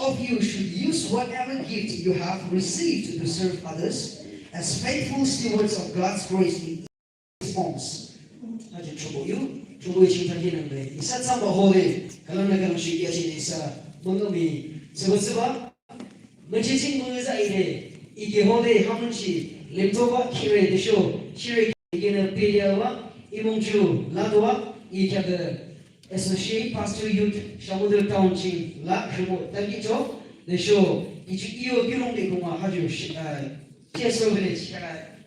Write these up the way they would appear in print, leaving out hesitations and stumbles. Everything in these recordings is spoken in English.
of you should use whatever gift you have received to serve others as faithful stewards of God's grace in His homes. 아주 주보의 칭찬기는데 이 사참 바호에 갈라나가는 시기하신 이사 뭔놈이 저것과 먼저 문의자 이래 이게 호대 하문시 렘토와 키레 드쇼 시레 이게는 페리아와 이몽주 라도와 이캬드 Associate Pastor Youth 샤모들 타운칭 라 주모 딸기죠 드쇼 이주 비롱데 공화 하주 티에서 그래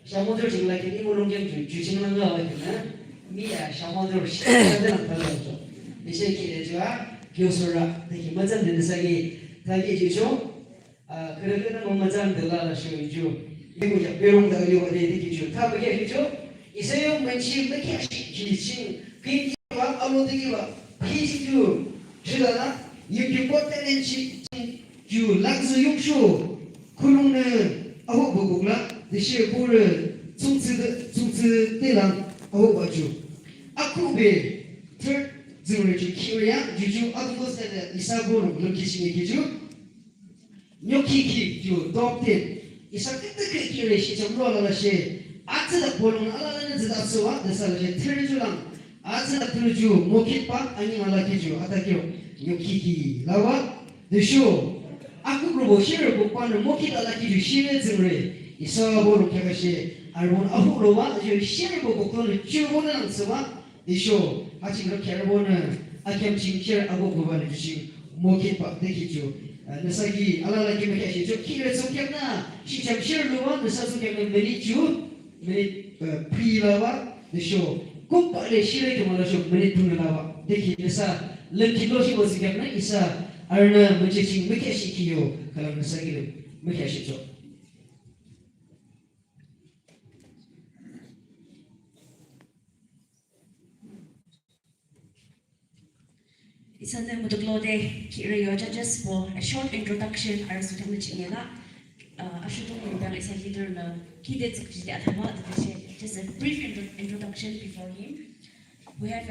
샤모들 정말 이모롱경 주시는 거 같으나 미야 샤모들 시작하는 거죠 이제 기대주가 교수라 되게 먼저 듣는 사기 다기 주죠 그러기는 뭐 먼저 들라라 쇼이죠 이거 배롱다 이거 되게 주 타버게 주죠 이세요 먼치 몇개 지친 그 알로디기와 피지주 주다나 유튜브 때는지 주 락스 육쇼 그롱는 아홉 보고라 대시 보를 총츠 때랑 아홉 봐주 아쿠베 third generation 키우야 주주 아두고스에 이사보로 그렇게시게 기주 뇨키키 주 독텐 이사 끝끝 키우레 시점 로라라시 아츠다 보는 알라는 지다스와 데살레 트르주랑 아츠다 트르주 모키파 아니 말라키주 아타키요 뇨키키 라와 데쇼 아쿠 그로보 시를 복반을 모키다 알라키주 시를 증레 이사보로 캐가시 알본 아후로와 주 시를 보고 그걸 주보는 안스와 이쇼 아직 그렇게 알고는 아캠 징킬 하고 그만해 주신 모기밥 되기죠. 너사기 알라라기 메시죠. 키를 속였나 시참 실로와 너사 속였는 메리주 메리 프리라와 이쇼 꼭 빨리 실에 그만하셔 메리 분나와 되기 너사 런키로시 보시겠나 이사 알나 먼저 징 메시키요. 그럼 너사기를 메시죠. Isana muduglode kirayo judges for a short introduction arasutang chingela ashutong mubang isa leader na kidet sakjide athama just a brief introduction before him. We have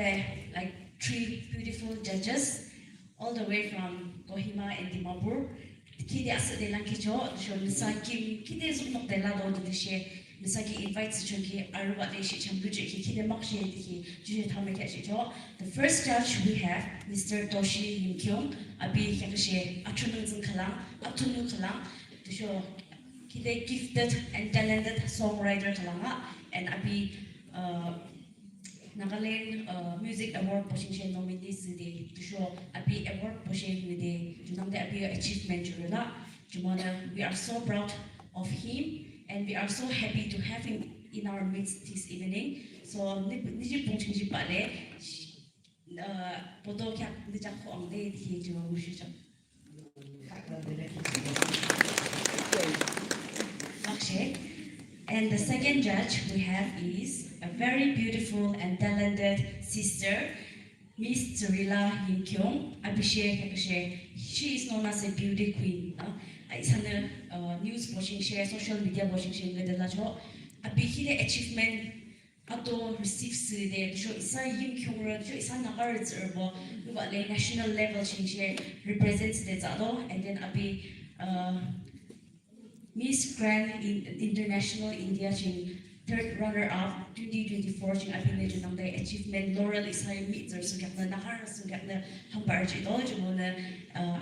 three beautiful judges all the way from Kohima and Dimapur. Kide asa de lang kicho so nisa kim kide zuknok de la do de she nisa ki invite chunki arwa de she chambu je ki kide mak she ki juje thame ka she jo. The first judge we have Mr. Toshi Lim Kyung abi yakashe atunu zung khalang atunu khalang to show kide gifted and talented songwriter khalanga and abi Nagaland Music Award Poshin nominees to show abi award Poshin with the abi achievement jurula. We are so proud of him and we are so happy to have him in our midst this evening. So niji pungching ji pale poto kyak nijak ko ang day di jo mushisha. And the second judge we have is a very beautiful and talented sister, Miss Zarila Lim Kyung. She is known as a beauty queen. Isana news watching share, social media watching share with the lajo. Abihide achievement ato receives the show isa Lim Kyung ro show isa nagar zerbo like national level share represents the zado and then abi Miss Grand International India ching third runner-up 2024 ching abinay junang day achievement laurel isay meter sungyak na nakar sungyak na hambar chito jumo na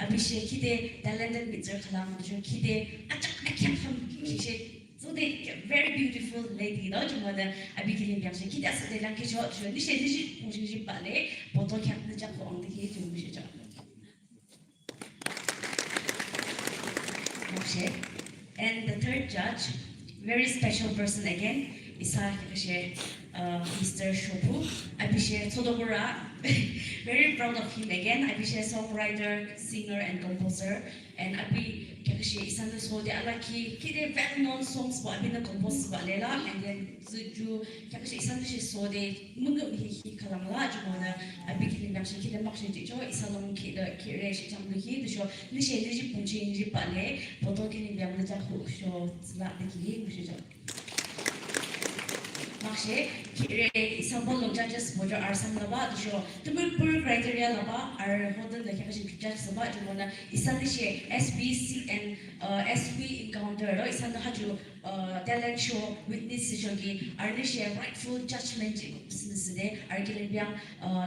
abishe kide talented meter kalang jung kide acak akyak ham kide so they very beautiful lady no jumo na abikilin byang she kide asa de lang kicho jumo ni she pungji pale poto kyak na jak ko ang de jumo she ja and the third judge, very special person again, is Mr. Shobu. Abhishek Todogura, very proud of him again. Abhishek songwriter, singer, and composer. And Abhi Kakashi Isanda Sode Alaki, Kide very known songs for Abina compose Balela, and then Zuju Kakashi Isanda Sode Mungum Hi Kalamla, Jumona, Abhi Kilindashi Kida Makshin Joy, Isalom Kida Kirish Chambuki, the show Nishi Nishi Punchi Nishi Pale, Potokin Yamata show Slat the Key, which is 막시 기레 이상벌로 judges 보죠 알상나바 도쇼 tumulpur criteria laba ar modern da kya shi judge saba jumona isan shi SBC and SB encounter ro isan da haju talent show witness shogi ar ni shi rightful judgment business de ar gilbyang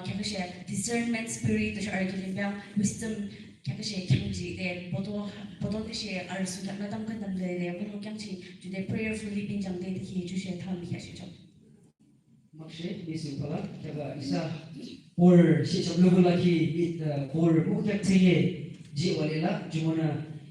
kya shi discernment spirit to ar gilbyang wisdom kya shi kimji de bodo ni shi ar su da dam kan dam de mo kyang chi jude prayerfully pinjang de ki ju shi tham kya shi Maksud basic pala jaga isa or si sebelum lagi or mungkin tinggi ji walela cuma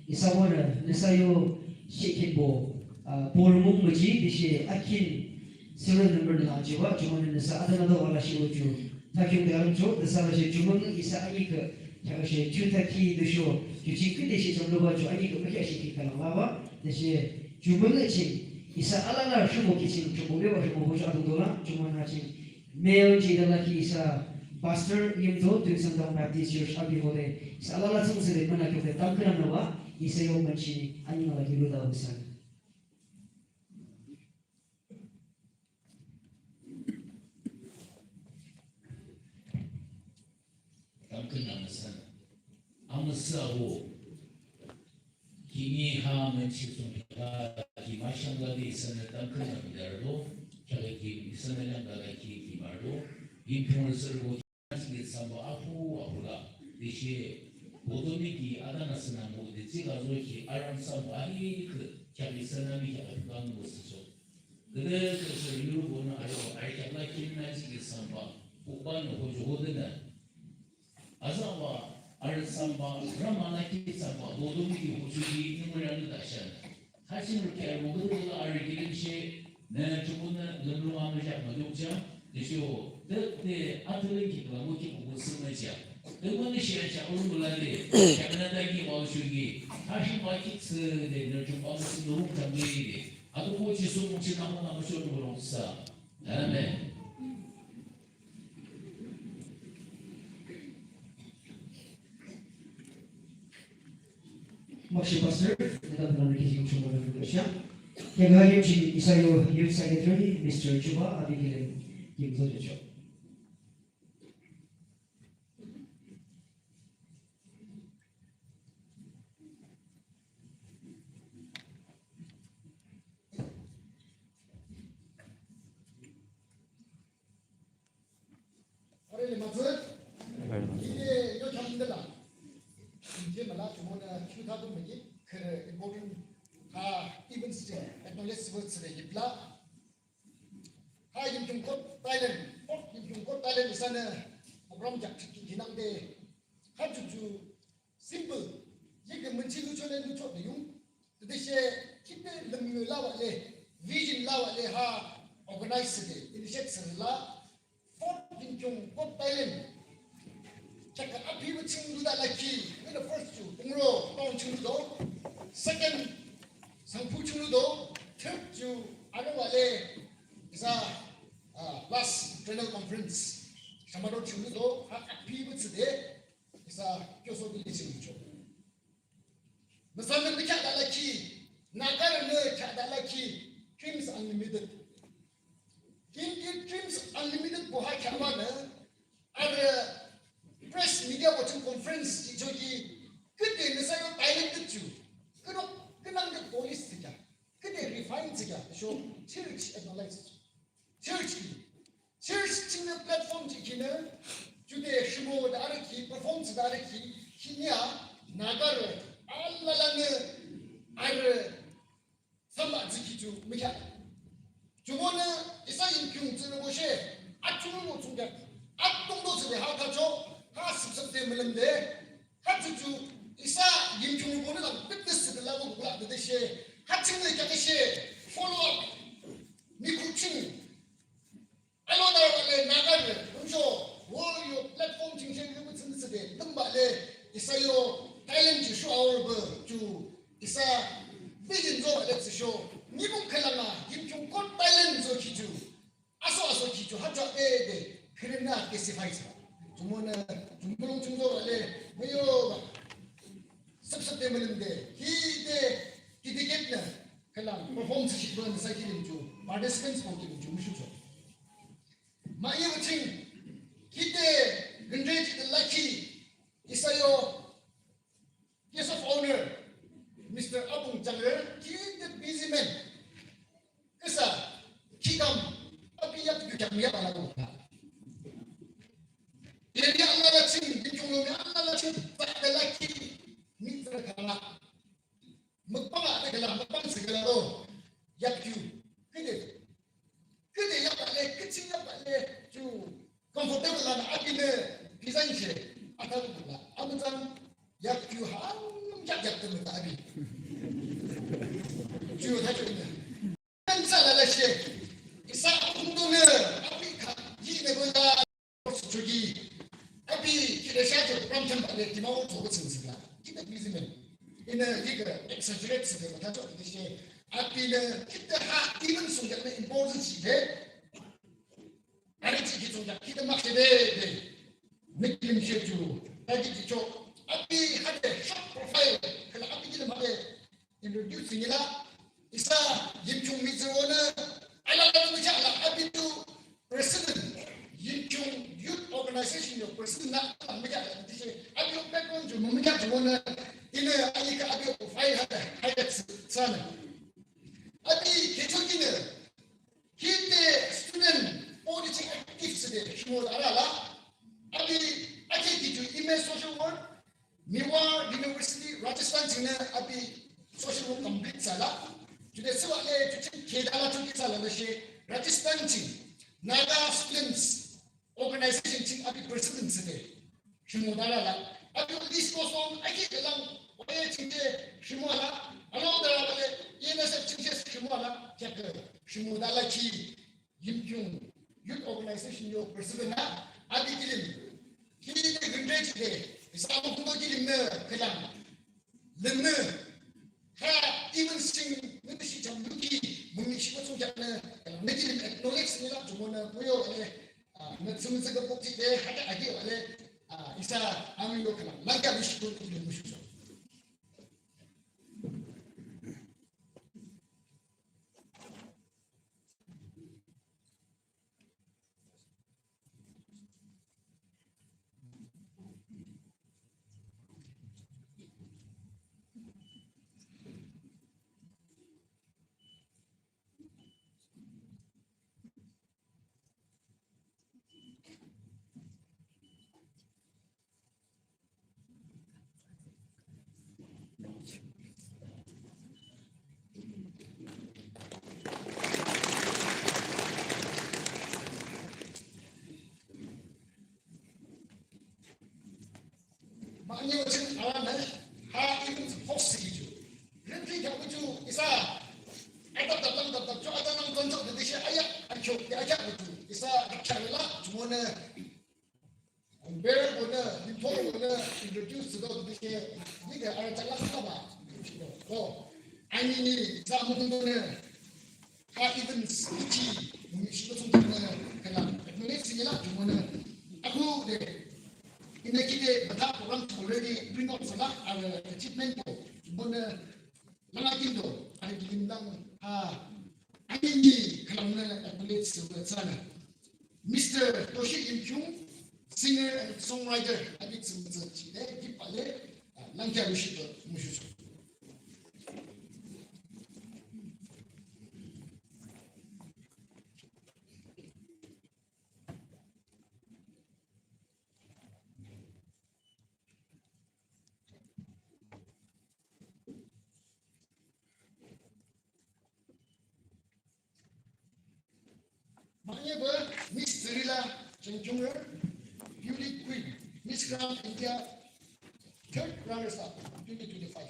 isa wana nesayo sikin bo or mung maji disi akin serial number na jiwa cuma nesa ada nada wala si uju takyung dalam jo nesa si cuma isa ani ke jaga si juta ki dusyo juji ke disi sebelum baju ani ke macam si kita lawa disi cuma nasi isa alala semua kisah cuma lepas semua bos ada dolar cuma nasi male jadi lagi isa pastor yang tu sendang baptis church abi boleh isa alala semua sedih mana kita tangkran nawa isa yang macam ani lagi lu dah besar tangkran amsawo kini ha menciptakan ki masyaallah sana tangkran dardo ki sana yang ki mardo influencer ko ki samba ahula dishi bodoni ki adana sana mo de jiga zo ki aram samba ai ki sana mi ki afgan mo so de so yuru bona ai kala ki na ki samba uban ho jo de azawa al samba ramana ki samba bodoni ki hujuri nimran dashan 하신 이렇게 모두가 알기는 시 내 주문은 눈으로 하면 마동자 대쇼 때 아들에게 뭐지 보고 쓰면서 그거는 시야자 오늘날에 캐나다기 와우슈기 다시 마이키스 내는 좀 아무튼 너무 장면이 아도 고치 소문치 나무 쇼로 그런사 아멘 Maksud pastor kita dalam kisah cuma dalam Indonesia. Yang hari ini saya youth secretary Mr. Juba Abigail yang tu je. Hari ini maksud ini yo camilla. 이제 말라 주모나 큐타도 메기 그 important events 제 acknowledge words 제 입라 하 임좀 곧 타일랜드 임좀 곧 타일랜드 산에 프로그램 작기 기능데 하주주 simple 이게 문치도 전에 누초 내용 대신에 기대 능력 라와래 vision 라와래 하 organize 돼 initiative 라 fourth 임좀 곧 타일랜드 check up people ching that like in the first two umro tong ching do second sangpu ching do third two ano wale is a last general conference samaro ching do people today is a kyoso di ching do masalan dikha da like nakar ne cha da like dreams unlimited dreams unlimited bo ha khawa na ar press media watching conference 저기 그때 내가 다이렉트 주 그런 게 police야 그때 refine야 쇼 church analyze church 찍는 플랫폼 지키는 주대 시모 다르기 퍼포먼스 다르기 희냐 나가를 알라라는 아르 삼바 지키주 미야 주모는 이사인 경주는 곳에 아주는 못 중간 악동도 집에 하가죠 하습습 때문에 하주주 이사 임충을 보는 건 삐끗을 하고 그걸 안 되듯이 하층을 이렇듯이 follow up 미국층 알로나를 나가를 그죠 월요 플랫폼 증시를 무슨 뜻에 등발에 이사요 타일랜드 쇼어버 주 이사 비전 좀 알려주쇼 미국 칼라나 임충 곧 타일랜드 기주 아소 기주 하자 에데 그랬나 게시파이스 주모는 중동 중도에 뭐요 습습 때문인데 기대 기대겠나 그냥 퍼포먼스 시도하는 사기는 주 participants voting jumushusho. Maya waching kite gendrej the lucky isayo guest of honor Mr. Abung Changler kite busy man isa kikam apiyat kikamiya balago. Jadi Allah laching dijunglo Allah laching tak laki mitra kala magpanga tagala magpang segala do yakju kede yak ale kitsin yak ale ju comfortable la abine design she atal la amutan yakju ham jak tem ta abi ju ta ju kan sala la she isa undune abi ka ji ne bola jugi abi kide shaje pramtam ale timau to gutsin sigla kide bizmen ina diga exaggerate sigla ta to ide apile kita ha even sunja na importance de ari ti sunja kita makse de nikim sheju tadi ti cho api hade short profile kala api kita made introduce nila isa yimchung mizona ala la tu jala api tu president yimchung youth organization yo president na amja ti api background jo mumja jona ina alika api profile hade sana Adi kechokin kite student auditing activities de shimol arala adi ake kitu image social work Mewar University Rajasthan china adi social work complete sala jude sawale chuchin kedala chuki sala she Rajasthan chin Naga students organization chin adi president de shimol arala adi this goes on ake kelang oye chinde shimola along the ina sa chingses shimola check shimodala chi yimkyung youth organization yo president na adi kilim kini de gendrej de isam kundo kilim na kelang lenne ha even sing ngishi jam luki mungishi ko sojak na nekilim acknowledge nila jumona puyo na sumse ga pokti de hada agi ale isa ami yo kelang langka bishi ko kilim mushu Maknanya macam alam ha even force gitu. Nanti kamu tu isa ada datang tu ada nang kontak di sini ayat ancok diajak itu. Isa dicarilah cuma na bear guna dipol guna introduce tu di sini. Ni ke ada cakap apa? Oh, ini isa mungkin guna ha even suci mungkin sudah guna kalau Malaysia ni lah cuma na aku deh. Ini kita betul orang already bring out salah ada achievement tu, mana lagi tu ada dibilang ini kalau mana boleh sebut sana. Mr. Toshi Kim Kyung, singer and songwriter, ada sebut saja. Kita boleh langkah bersih musuh. Maknanya ber Miss Zerila Chenjungler, Beauty Queen, Miss Grand India, third runners-up 2025.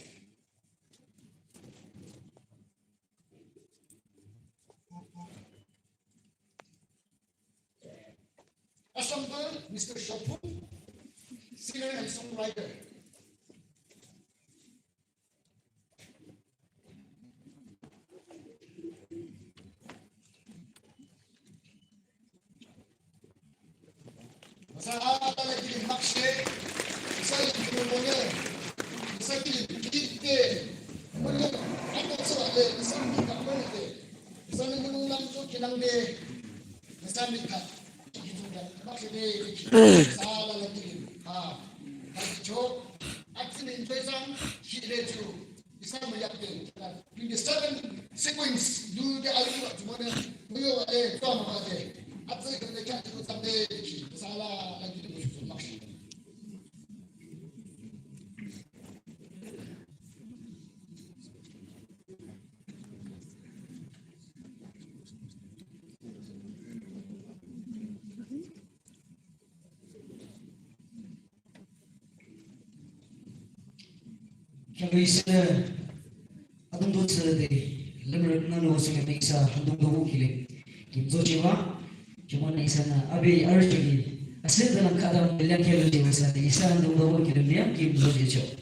Assam Ber, Mr. Shopun, singer and songwriter. Saat lagi maksud saya punya saya kita mana apa soal saya kita mana sana mengulang kinangde nasamita gizungda maksudnya salah lagi cho actually in Jason he led to bisa melihatkan in the seven sequence do the alpha to mana yo from apa actually kena kat tu sampai salah lagi tu maksud Kaya isa atong doon sa day, lamang na no sa mga isa handong daw kilig. Kimzo chiwa, cuma na isa na abi arjuni. Asal dalam keadaan melihat kilo jiwa sa isa handong daw kilig niya kimzo jiwa.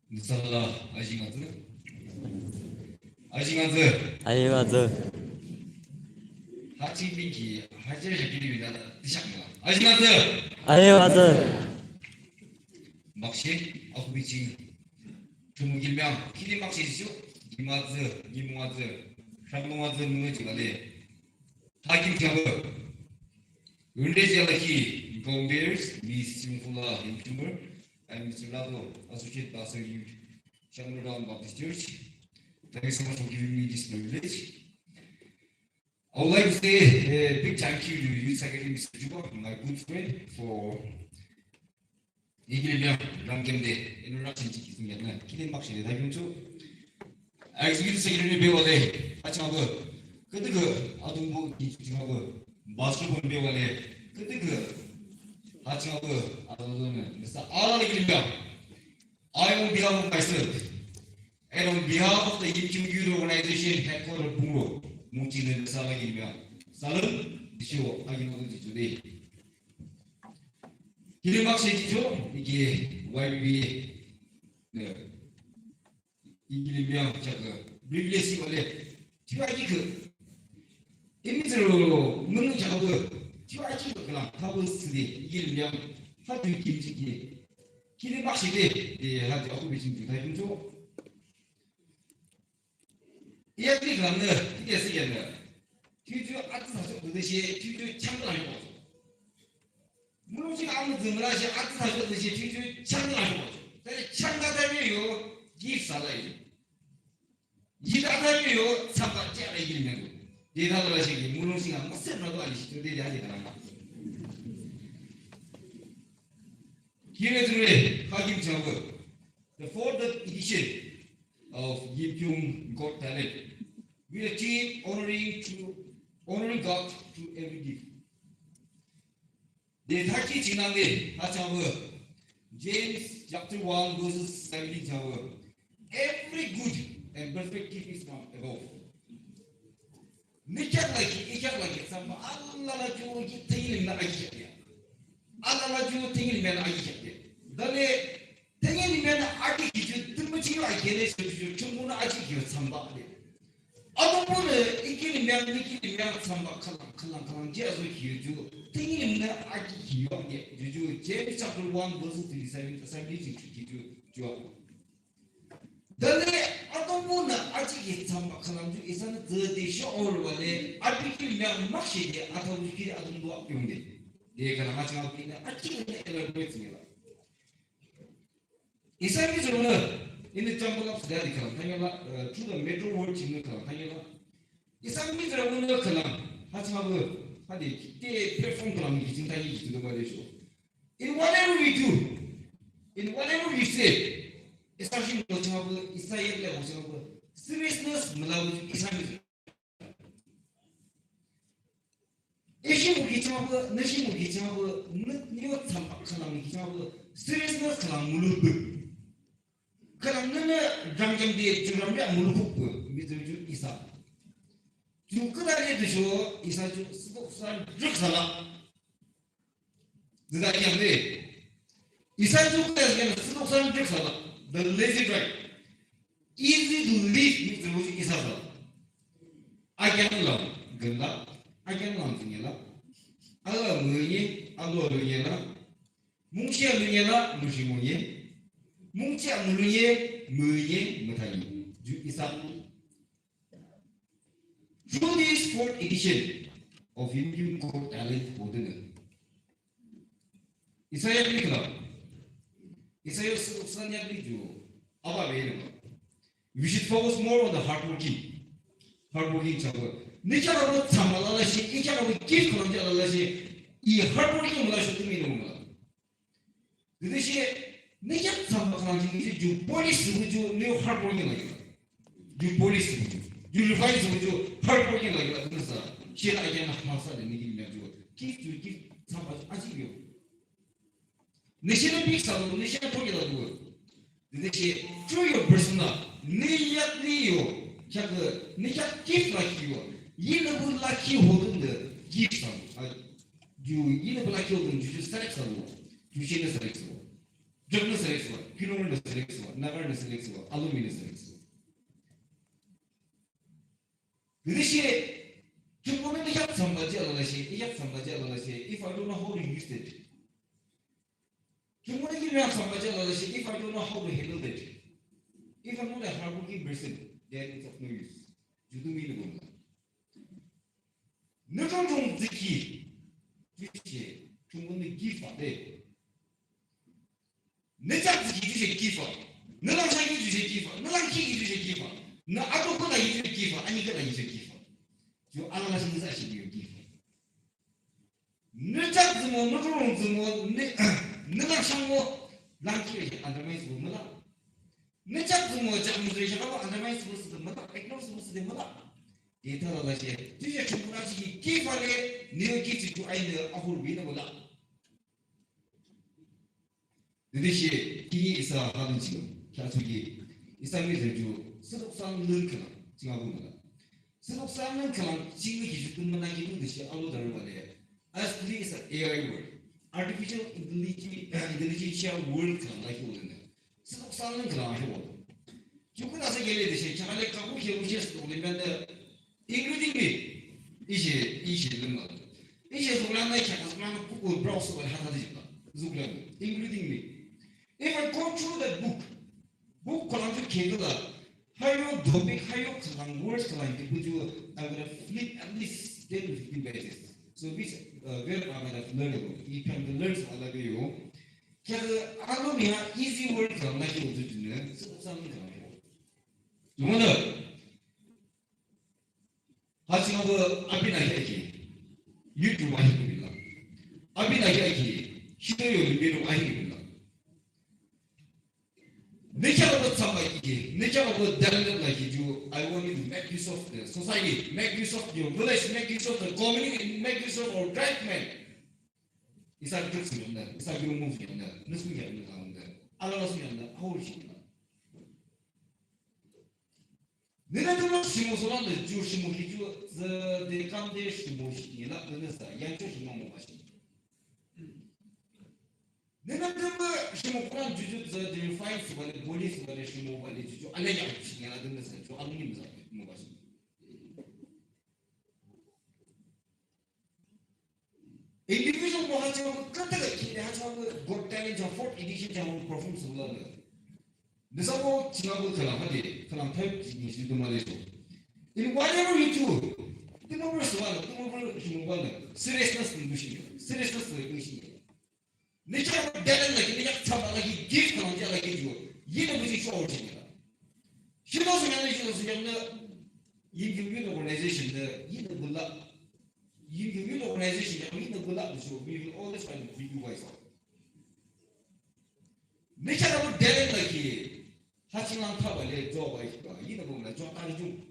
Musalla ajimazu. Hachi binki hajar jakiri bina dishakma. Ajimazu. Makshi aku bici. Tumu gilmang kini makshi siu. Gimazu, gimuazu, shamuazu mengaji balik. Hakim siapa? Undezi lagi. Gombers, Miss Simfula, Intimur. I'm Mr. Lado, Associate Pastor in Shanghai Baptist Church. Thank you so much for giving me this privilege. I would like to say a big thank you to Youth Secretary Mr. Juba, my good friend, for 이길명 랑겜데 인troduction 지키승이었나 기대 막시네 다이분초 Youth Secretary 배워래 하청하고 그때 그 아동부 기증하고 마스크본 배워래 그때 그 하청하고 아동은 그래서 알아내 길명 I on behalf of myself and on behalf of the Youth Organization headquarters Bungo 뭉치는 사랑의 길명 사람 시오 하기노도 지주대 기름박시 지죠 이게 YB 네 이길명 저거 리블레시 원래 티와이키 그 이미지로 먹는 작업을 티와이키 그랑 타버스디 이길명 하도 김치기 기름박시대 예 하도 어떻게 지금 다이분죠 이야기 그러면 이게 쓰겠네 뒤주 아트사죠 그것이 뒤주 창조하는 거죠 물론 지금 아무 드물하시 아트사죠 그것이 뒤주 창조하는 거죠 근데 창조하면요 기사라요 이다다면요 참가 째라 이기는 거 이다다라시기 물론 지금 뭐 쓸라도 아니시죠 내리 하기다라 기회들의 하김 작업 the fourth edition of Yipyung Got Talent. We achieve honoring God to every gift. 네, 다시 지난해 하자고 James chapter 1 verses 17 자고 every good and perfect gift is from above. 이렇게 삼바 알라라 주기 땡이는 아기야. 알라라 주 땡이는 아기야. 너네 땡이면 아기 기준 등무지요 아기네 서주 충분히 아기 기요 삼바. 아동분은 이기면 삼바 칼랑 제아서 기요 땡이는 아기 기요 주 제일 chapter 1 verse 37 기요 너네 아동분은 아기 삼바 칼랑 주 이사는 더디쇼 올월에 아기면 막시게 아동들이 아동도 앞용돼. 얘가 나가지고 있는 아기는 애를 보였습니다. 이사미즈로는 in the temple of Daddy Kalam, Tangela, to the metro world in the Kalam, Tangela. 이사미즈로는 Kalam, Hatsmabu, Hadi, they perform Kalam, is in Tagi to the Malaysia. In whatever we do, in whatever we say, especially Mochabu, Israel level, seriousness, Malawi, Islamizm. Asian Kichabu, National Kichabu, New Kalam Kichabu, seriousness Kalam Mulubu. 그러면은 장정비 주름에 물고 미들주 이사 주크다리 드셔 이사주 수도산 죽살라 누가 이야기 이사주가에서는 수독산 즉사다. The lazy drive. Easy to live with the 이사다. I can love. 근다. I can love 중에라. 알아 뭐니? 알아 뭐니라. 뭉치야 뭐니라. 무시 뭐니? 뭉치야 뭐니? 뭐니? 못하니. 이사. Through this fourth edition of Indian Got Talent 보드는 이사야 그리그라. 이사야 수독산야 그리죠. 아바 왜이러. We should focus more on the hardworking. Hardworking 저거. 니처럼 참말라시 이처럼 기ፍ 그런 줄 알라시 이 hardworking 뭐가 쇼트미는 거야. 그 대신에 니처럼 참말라시 이제 주 police 부주 니 hardworking 거야. 주 police 부주. 주 revice 부주 hardworking 거야. 그래서 시라 이제 하나사는 니기면 주 기프 참말 아직요. 니시는 빅사도 니시는 포기라고. 그 대신에 through your persona 니야니요. 그 니가 기프 라키요. 이는 불라키 호든데 기프상 주 이는 불라키 호든 주주 스트렉스하고 주시는 스트렉스고 적는 스트렉스고 피노는 스트렉스고 나가는 스트렉스고 알루미늄 스트렉스고 그 대신에 중국은 이약 삼가지 알라시 이약 삼가지 알라시 if I don't know how to use it 중국은 이약 삼가지 알라시 if I don't know how to handle it if I'm not a hardworking person then it's of no use 주도 미는 겁니다. 너좀 듣기 주시 중국의 기파데 내가 듣기 주시 기파 너랑 사기 주시 기파 너랑 키기 주시 기파 너 아무거나 이주시 기파 아니거나 이주시 기파 저 알아가신 사실이요 기파 너자 뭐 너좀 뭐 너랑 상고 랑키를 안다면서 뭐라 너자 뭐 잠들이 하고 안다면서 무슨 뭐다 백노스 무슨 뭐다 이타라다시 뒤에 충분하지 기파에 네가 기지 아이들 아후를 위는 거다. 그것이 기 이사 하는 지금 자수기 이사람이 주 수독산 런크나 지금 하고 있는 거다. 수독산 런크나 지금 기준 끝만 기준 것이 아무 다른 거네. As this AI world, artificial intelligence world가 나기고 있는 수독산 런크나 하고. 죽고 나서 얘기했듯이 자갈래 갖고 기억하셨을 때 우리면 including 이시 lemma 이시 소란의 차가스만 보고 브라우저를 하나 되니까 zuglem including me if I go through that book column 계도다 하요 topic 하요 그런 words 그런 게 그저 I'm gonna flip at least 10 to 15 pages so which where am I gonna learn 이 편도 learn 하려고요 그래서 아로미아 easy word 그런 게 우주는 수업상이 그런 거 이거는 하지만 그 아비나이기 유튜브 아닙니다. 아비나이기 시대의 의미로 아닙니다. 내가 참아 이게 내가 그 다른 like you I want you to make use of the society make use of your village make use of the community make use of our tribesmen 이사 그렇습니다. 이사 그런 모습이었나 무슨 게 아니라 나온다. 알아봤으면 하울시다. 내가 좀 심어서라도 주 심어기 주 대감대 심어시기나 그래서 양쪽 심어먹는 것이 내가 좀 심어보란 주주 저 파이스 번에 볼리스 번에 심어번에 주주 알레야 시기나 그래서 저 안님자 뭐 것이 인디비주얼 뭐 하지만 그때가 기대하지만 그 고탈린 저 포트 에디션 저 퍼포먼스 올라가 내사고 지나고 들어가지 그냥 탈지 시도 말이죠. In whatever you do, 뜬금을 쓰와는 뜬금을 주는 거는 seriousness는 무엇이냐? seriousness는 무엇이냐? 내가 대단한 게 내가 참아가기 기ft 그런 게 아니라 주고 얘는 무슨 쇼어지냐? 시도수면은 시도수면은 individual organization의 얘는 몰라 individual organization이 얘는 몰라 무슨 we will always find review 있어. 내가 대단한 게 하지만 타발에 저거 있다. 이거 보면 좀 아주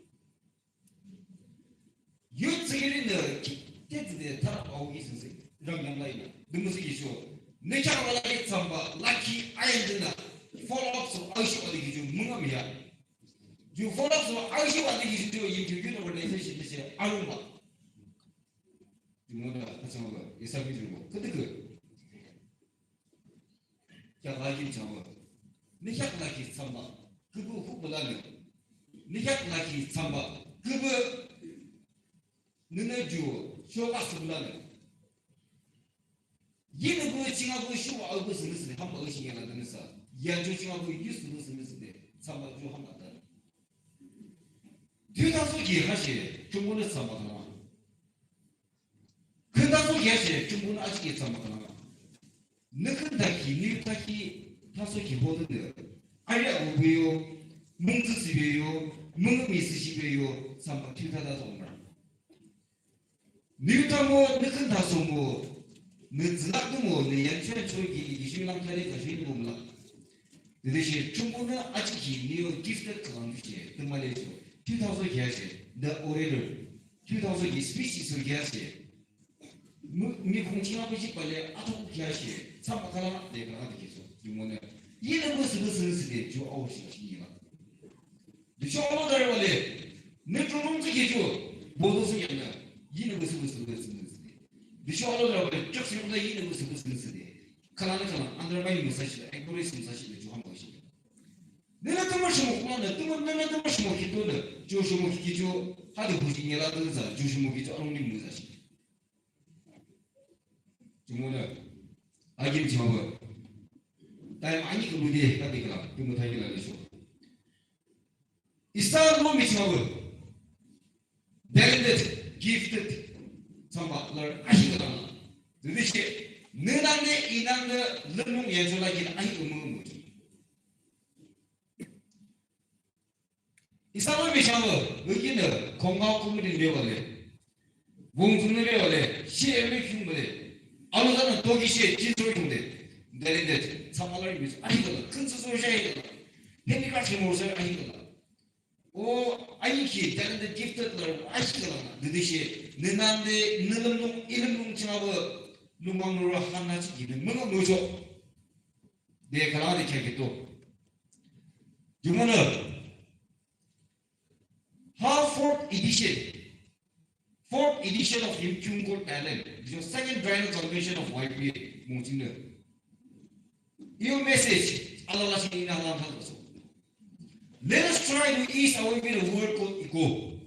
유치기는 기대돼 타라오기 선생. 이런 양라이나 능무스 기쇼. 내가 말하기 참바 라키 아이드나 follow-up 아이시 어디 좀 문함이야. 주 follow-up 아이시 어디 좀 인터뷰는 원래 세시듯이 아루마. 뭐라 하자고 예상이 들고. 근데 그 자가긴 잡아 니약나기 삼바 그거 후보다는 니약나기 삼바 그거 너네 주 쇼가스보다는 얘는 그 징하고 쇼 알고 쓰는 한번 의식이나 되면서 이한주 징하고 유스도 쓰는데 삼바 주 한번 다 뒤다소 기하시 중국은 삼바나 근다소 기하시 중국은 아직 삼바나 너근다기 니다기 다소 기보는데 알려 오고요 뭉스시베요 뭉미스시베요 삼바 뒤다다 정말 니다모 너근다소 뭐 너즈락도 뭐 내연체 초기 20년 전에 가시는 거 몰라 대신 중국은 아직 니요 기프트 그런 게 정말이죠 2000 개하시 the 오래를 2000 스피시스 개하시 미 공칭하고 싶을래 아토 개하시 삼박하나 내가 하게 해서 이거는 이런 것을 쓰는데 저 아웃시키기가 저 아웃을 원래 내 조롱지 해줘 모두 쓰겠냐 이런 것을 쓰는데 저 아웃을 원래 적시보다 이런 것을 쓰는데 가라는 안드라바이 무사시 액토리스 무사시 저 한번 보시죠 내가 또 무슨 뭐하나 또 내가 또 무슨 뭐 기도는 조심 뭐 기죠 하도 부진이라든가 조심 뭐 기죠 어른님 무사시 정말 아기를 지마고 나 많이 그 무대 가디가 그 못하게 나죠 이스타로 미치마고 델렌드 기프트 정말 아시거나 도대체 너한테 이난데 너무 예술하기 아니 의무는 뭐지 이 사람이 샤워 여기는 건강 꾸미는 배워래 몸짓는 배워래 시험을 흉보래 어느 사람은 독이시에 진솔 흉대 내린데 상황을 위해서 아니거든 큰 스스로 샤이거든 핸디까지 모르세요 아니거든 오 아니기 내린데 기프트를 아시거든 너듯이 너한테 너는 이런 뭉치하고 누망으로 하나씩 기는 뭐가 뭐죠 내 가라데 캐겠도 이거는 fourth edition of Yimkyungkul Talent, the second Grand Convention of YPA, Mungina. Your message, Allah Sina Alam Hadas. Let us try to ease our way the word called Iko.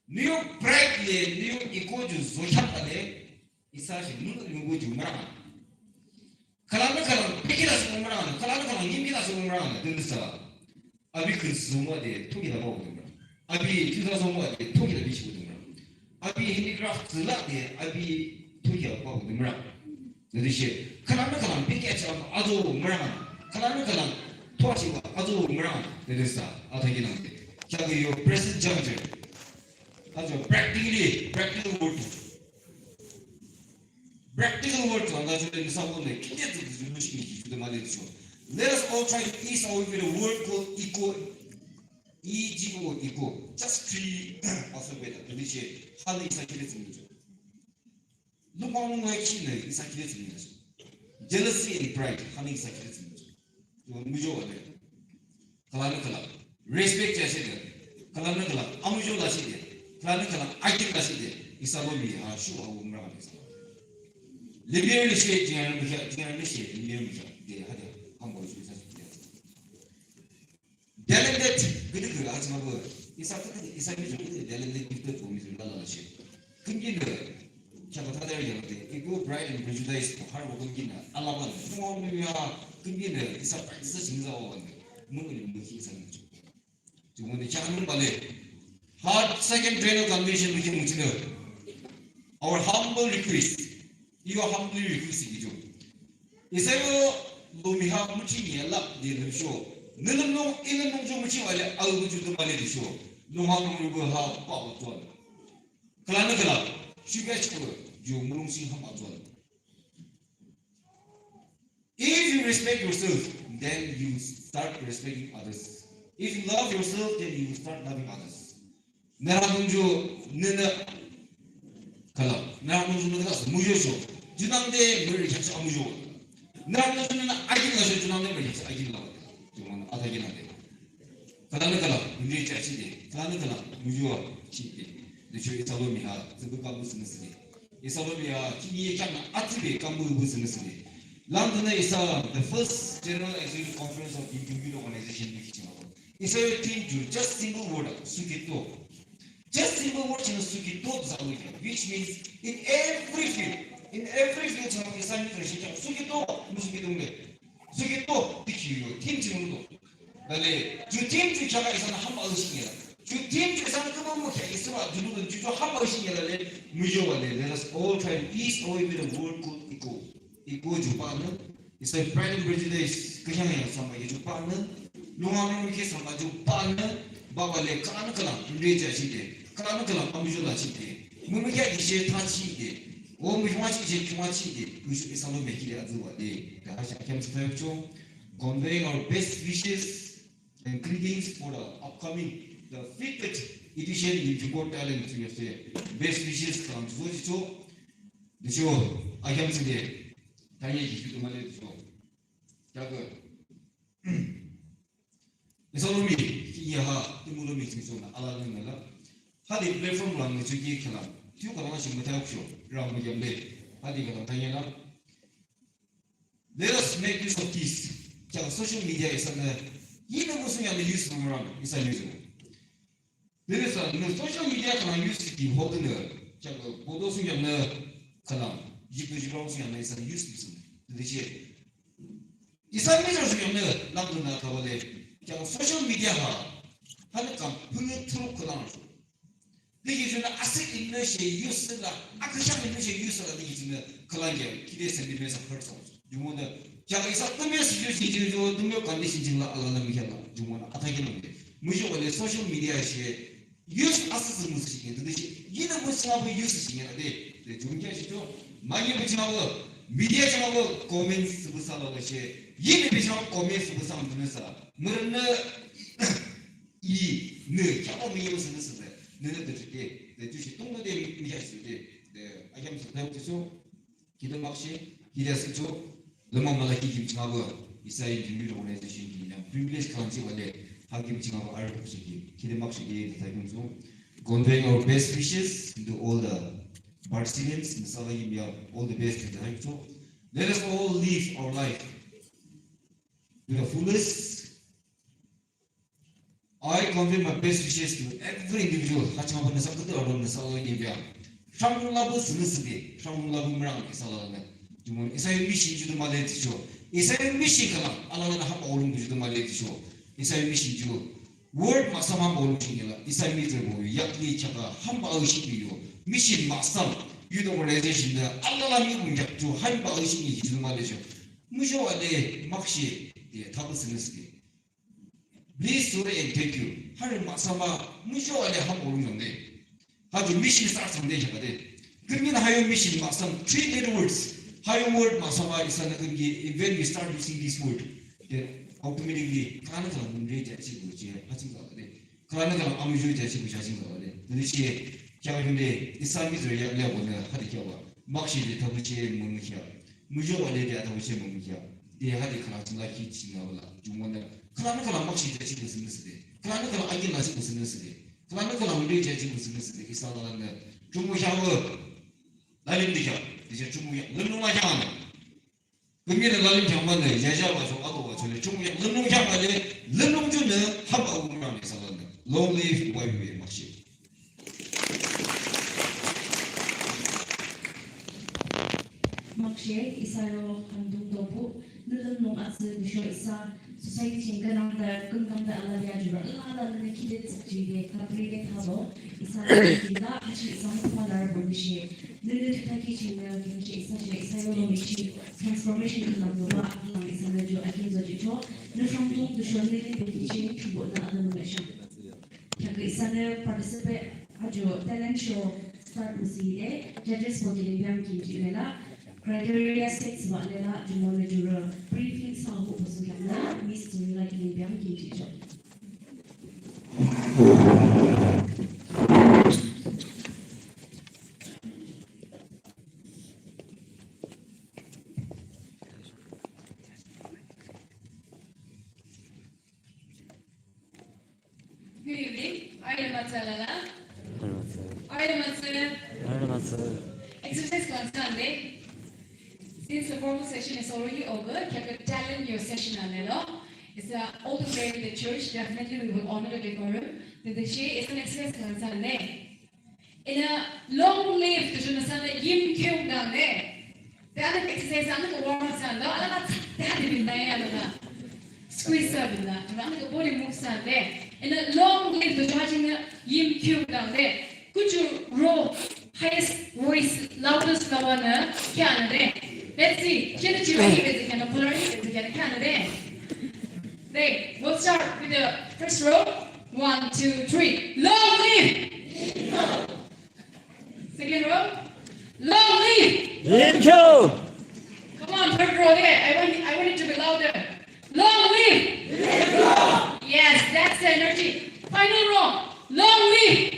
New practice, new Iko to Zoshapale, Isashi, Mungu Jumara. Kalamakalam, pick it as a woman, Kalamakalam, give me as a woman, then the star. I will consume what they took it about them. 아비 2000원에 토기를 미치거든요. 아비 핸디크래프트 라데 아비 토기가 뭐거든요. 그래서 카나나카나 빅게처럼 아주 뭐라만 카나나카나 토아시가 아주 뭐라만 그래서 아다기 나는데 자기 요 프레스 정제 아주 practical word 안 가지고 있는 사람들 기대도 주무시기 기도 많이 되죠. Let us all try to ease our way the word called equal 이 지구 있고 just three alphabet 도대체 하는 이사키를 씁니다. 누구는 핵심은 이사키를 씁니다. jealousy and pride 하는 이사키를 씁니다. 무조건에 kalana kala respect जैसे दे kalana kala amujo लासी दे kalana kala item लासी दे इसको भी हाँ शू हाँ उम्र में इसको Libyan state जिन्हें state Libyan दे हरे हम बहुत सुविधा दे डेलेगेट किधर गया आज मालूम इसा भी जो किधर डेलेगेट किधर तो मिल रहा है शे किंगी ने क्या बता दे रहे हैं इको ब्राइड एंड प्रेजुडाइस हर वो किंगी ना अलावन मुआव में भी हाँ किंगी ने इसा चिंता हुआ है मुझे मुझे इसा नहीं जो मुझे चाहने वाले hard second general convention मुझे मुझे ना our humble request you are humbly requesting जो इसे वो मिहा मुझे नहीं अल्लाह दे दे शो नलनो इलनो जो मुझे वाले आलू मुझे तो वाले दे शो लोहा मुझे हाँ पाव तो कलाने कला शुगर शुगर जो मुझे हम आजवाल if you respect yourself then you start respecting others if you love yourself then you start loving others 나라군주 너나 kalap 나라군주 너가 무조죠 주남대 물을 같이 아무죠 나라군주는 아기가 저 주남대 물을 같이 아기가 좀 아다긴 한데 kalap은 kalap 우리 자신이 kalap은 무조와 치게 저 이사로미야 그거가 무슨 뜻이 이사로미야 기니에 참 아트게 감무 무슨 뜻이 London is the first general executive conference of the Youth Organization. It's a team to just single word sukito. Just single word in sukito, which means in every field, sukito, sukito, team to 주 team to chaga is an hammer 주 team to some come is about to do to hammer let us all try to ease away with the word could equal to partner. It's a pride and prejudice, Kayang, somebody to partner. No one case of a partner, Babale, Kanakalam, Raja City, Kanakalam, Amjula City. Mumika is a touchy. When we watch it, we should be some make it as what they can spiritual, conveying our best wishes and greetings for the upcoming, the 5th edition in Jukot Talent. Best wishes come to the show. I can say. 당연히 기도 말해주죠. 자, 이사람이 이해하 이무름이 있으면 알아는 거라. 하디 플랫폼으로 저기 켜라. 뒤가 하나씩 못 해옵쇼. 라고 얘기하는데 하디가 당연하나. Let us make use of this. 자, 소셜 미디어에서는 이는 무슨 양의 뉴스를 하면 이사 뉴스. 그래서 소셜 미디어가 뉴스기 호드는 자, 보도 수경은 그럼 이쁘지로 수경은 이사 뉴스 있습니다. 그렇지. 이사람들 수경은 남들나 가보래. 자, 소셜 미디어가 하니까 흥을 그다음에 이게 좀 아직 있는 시 뉴스가 아그냥 있는 시 뉴스가 이게 좀 그런게 기대서 밀면서 벌써 주문은 자, 이사 뜨면서 이제 저 능력 관리 신청을 알아내면 해라. 주문은 아타기는 무조건 소셜 미디어에 뉴스 아스스 무슨 그듯이 이는 무슨 하고 뉴스 신경인데 중요하시죠? 많이 붙이고 미디어 정하고 코멘트 부사로 것이 이는 비상 코멘트 부사 문에서 뭐는 이네 경험이 무슨 쓰는 너는 그렇게 내 주시 동료들 미하실 때 아겸스 배우죠. 기도막시 기대스죠. 너무 말하기 김치하고 이사이 준비로 보내주신 그냥 프리빌리지 카운티 원래 하김치하고 알고시기 기대막시기 대금소 conveying our best wishes to all the participants in Salahim, all the best in the life. So let us all live our life to the fullest. I convey my best wishes to every individual. 하지만 그래서 그때 어려운 Salahim, 상물라브 스르스게, 상물라브 미랑 Salahim. 주문 이사의 미신 주도 말해주죠. 이사의 미신 그만 알아는 한 오름 주도 말해주죠. 이사의 미신 주 word 마삼한 오름 중이라 이사의 미들 보여 약리 차가 한 바의식이요. 미신 막상 유동을 해주신다. 알라람이 공작주 한바 의식이 주는 말이죠. 무셔와대 막시 답을 쓰는스게. 리스토레 앤 테큐 하늘 막상마 무셔와대 한 오르는데 아주 미신 쌀상대 저거대. 그러면 하여 미신 막상 three little words 하여 word 막상마 이사는 그게 when we start using this word automatically 가는 사람 문제 자체고 이제 하신 거거든. 가는 사람 아무 주의 자체고 자신 거거든. 그렇지. 자, 근데 이사람들이 얘기하고는 하디 겨와 막시리 더부지에 먹는이야. 무조건에 대한 더부지에 먹는이야. 네 하디 그나 정말 기치나올라. 주문은 그나는 그나 막시 대치고 쓰는 쓰대. 그나는 그나 아기 나시고 쓰는 쓰대. 그나는 그나 우리 대치고 쓰는 쓰대. 이사람은 중국향은 날림디야. 이제 중국향 능동하잖아. 그게는 날림 장만네 제자가 좀 아도가 전에 중국향 능동향만에 능동주는 합하고만 이사람은 long live while 막시. 막시에 이사로 한동도부 늘는 아스 비쇼 이사 소사이티 쟁가나다 끈감다 알라비아주라 알라다는 기대적지게 카프리게 타도 이사가 하시 이사한테만을 보듯이 늘는 타기 쟁가 김치 이사제 이사로 미치 트랜스포메이션 일남도가 아기랑 이사를 아기저지죠 늘상동 두션네 베티치 추보나 아는 것이죠. 그 이사를 participate 아주 탤런트 쇼 스타트 무시에 judges 보기를 위한 김치가 criteria 6 말레라 주문을 주로 브리핑 사고 보수경나 미스터리가 기대한 기지죠. Good evening. Ayramatsalala. Ayramatsu. Exercise class Sunday. Since the formal session is already over, can you talent your session a little? It's all the way in the church. Definitely, we will honor the decorum. The share is an exercise on there. In a long live to the Yim Kyung down there. The other exercise on the warm sun, that is in the squeeze up in that. The body moves down there. In a long live to charging the Yim Kyung down there. Could you roll highest voice, loudest one? Canada. Let's see. Jennifer, you can polarity together. Canada. There. We'll start with the first row. 1, 2, 3. Long live! Second row. Long live! Come on, third row there. I want it to be louder. Long live! Yes, that's the energy. Final row. Long live!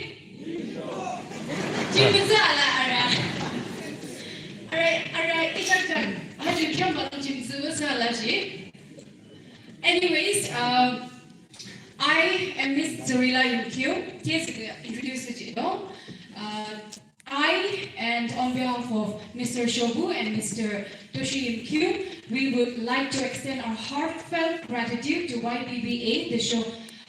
Alright, it's our turn. How do you come on to anyways, I am Miss Zorila Yukio. Yes, introduce you know. I and on behalf of Mr. Shobu and Mr. Toshi Yukio, we would like to extend our heartfelt gratitude to YBBA, the show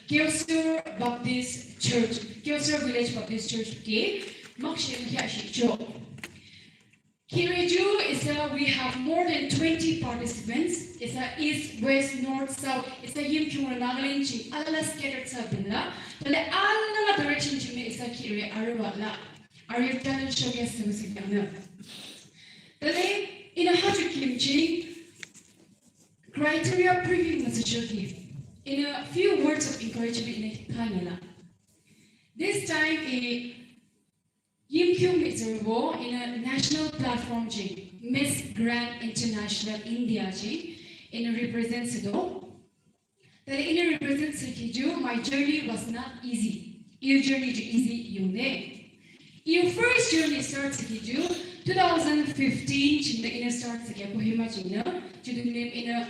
Kyosur Baptist Church, Kyosur Village Baptist Church K. Makshin Hyashicho. Kiriju is we have more than 20 participants. It's a east, west, north, south. It's a Yimkyung Nagaland Ching. All scattered sabinla. But all direction to me is a Kiri Arwala. Are you telling show guest to see them? Today, in a hundred kimchi, criteria preview message. In a few words of encouragement in a Kanala. This time, Yimkyung Mitzurbo in a national platform Miss Grand International India in a representative. That in a representative, my journey was not easy. Your journey is easy, you know. Your first journey starts in 2015 in a starts again Kohima in a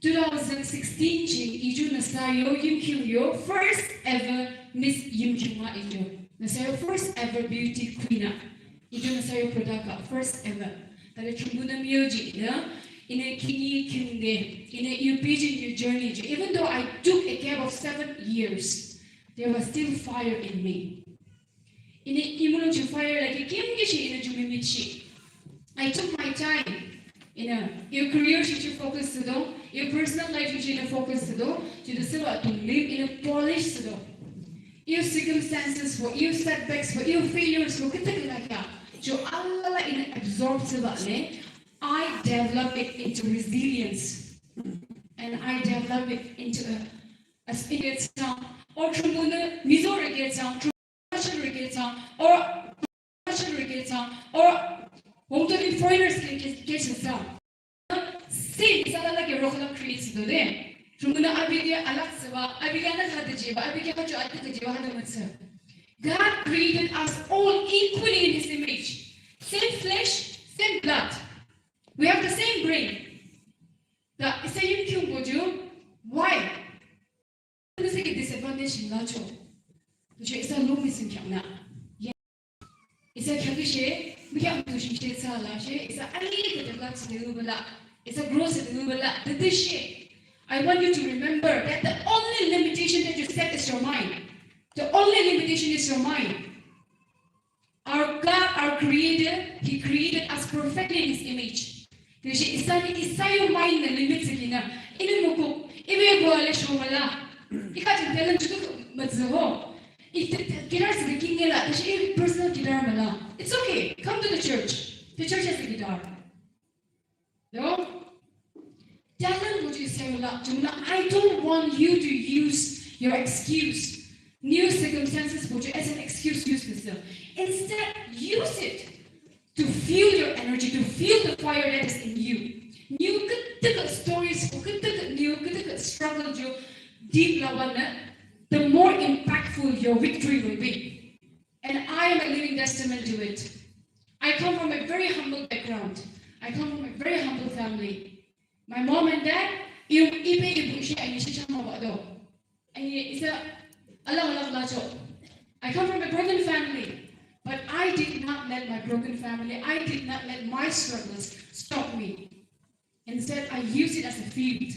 2016 Iju Nasayo Yimkyung first ever Miss Yimkyung Ijo. Nasayo first ever beauty queen. Iju Nasayo product first ever. That is Chunguna Myoji in a Kini Kyungde in a UPG your journey. Even though I took a gap of 7 years, there was still fire in me. In a immunity fire like a Kimgishi in a Jumimichi. I took my time. Your career you should focus to do, your personal life you should focus to do, to live in a polished to do. Your circumstances for your setbacks, for your failures, for Allah in absorb I develop it into resilience. And I develop it into a spirit sound or Trumuna, Missouri gets sound, or won't be foreigners get sound. See, it's like a rock creates the day. Trumuna Abiga Alaxava, Abigana Hadajiva, Abiga. God created us all equally in His image. Same flesh, same blood. We have the same brain. The same Kyungboju. Why? This is a disadvantage in Lacho. It's a low missing Kyangna. It's a Kagishe, we have to share it's a Ali the blood to the Ubala. It's a gross at the Ubala. The dish. I want you to remember that the only limitation that you set is your mind. The only limitation is your mind. Our God, our Creator, He created us perfectly in His image. It's your mind that limits it. It's okay. Come to the church. The church has a guitar. No? I don't want you to use your excuse, new circumstances as an excuse. Use this. Instead, use it to fuel your energy, to fuel the fire that is in you. New stories, new struggle, deep love, the more impactful your victory will be. And I am a living testament to it. I come from a very humble background. I come from a very humble family. My mom and dad, I come from a broken family, but I did not let my broken family, I did not let my struggles stop me. Instead, I use it as a field.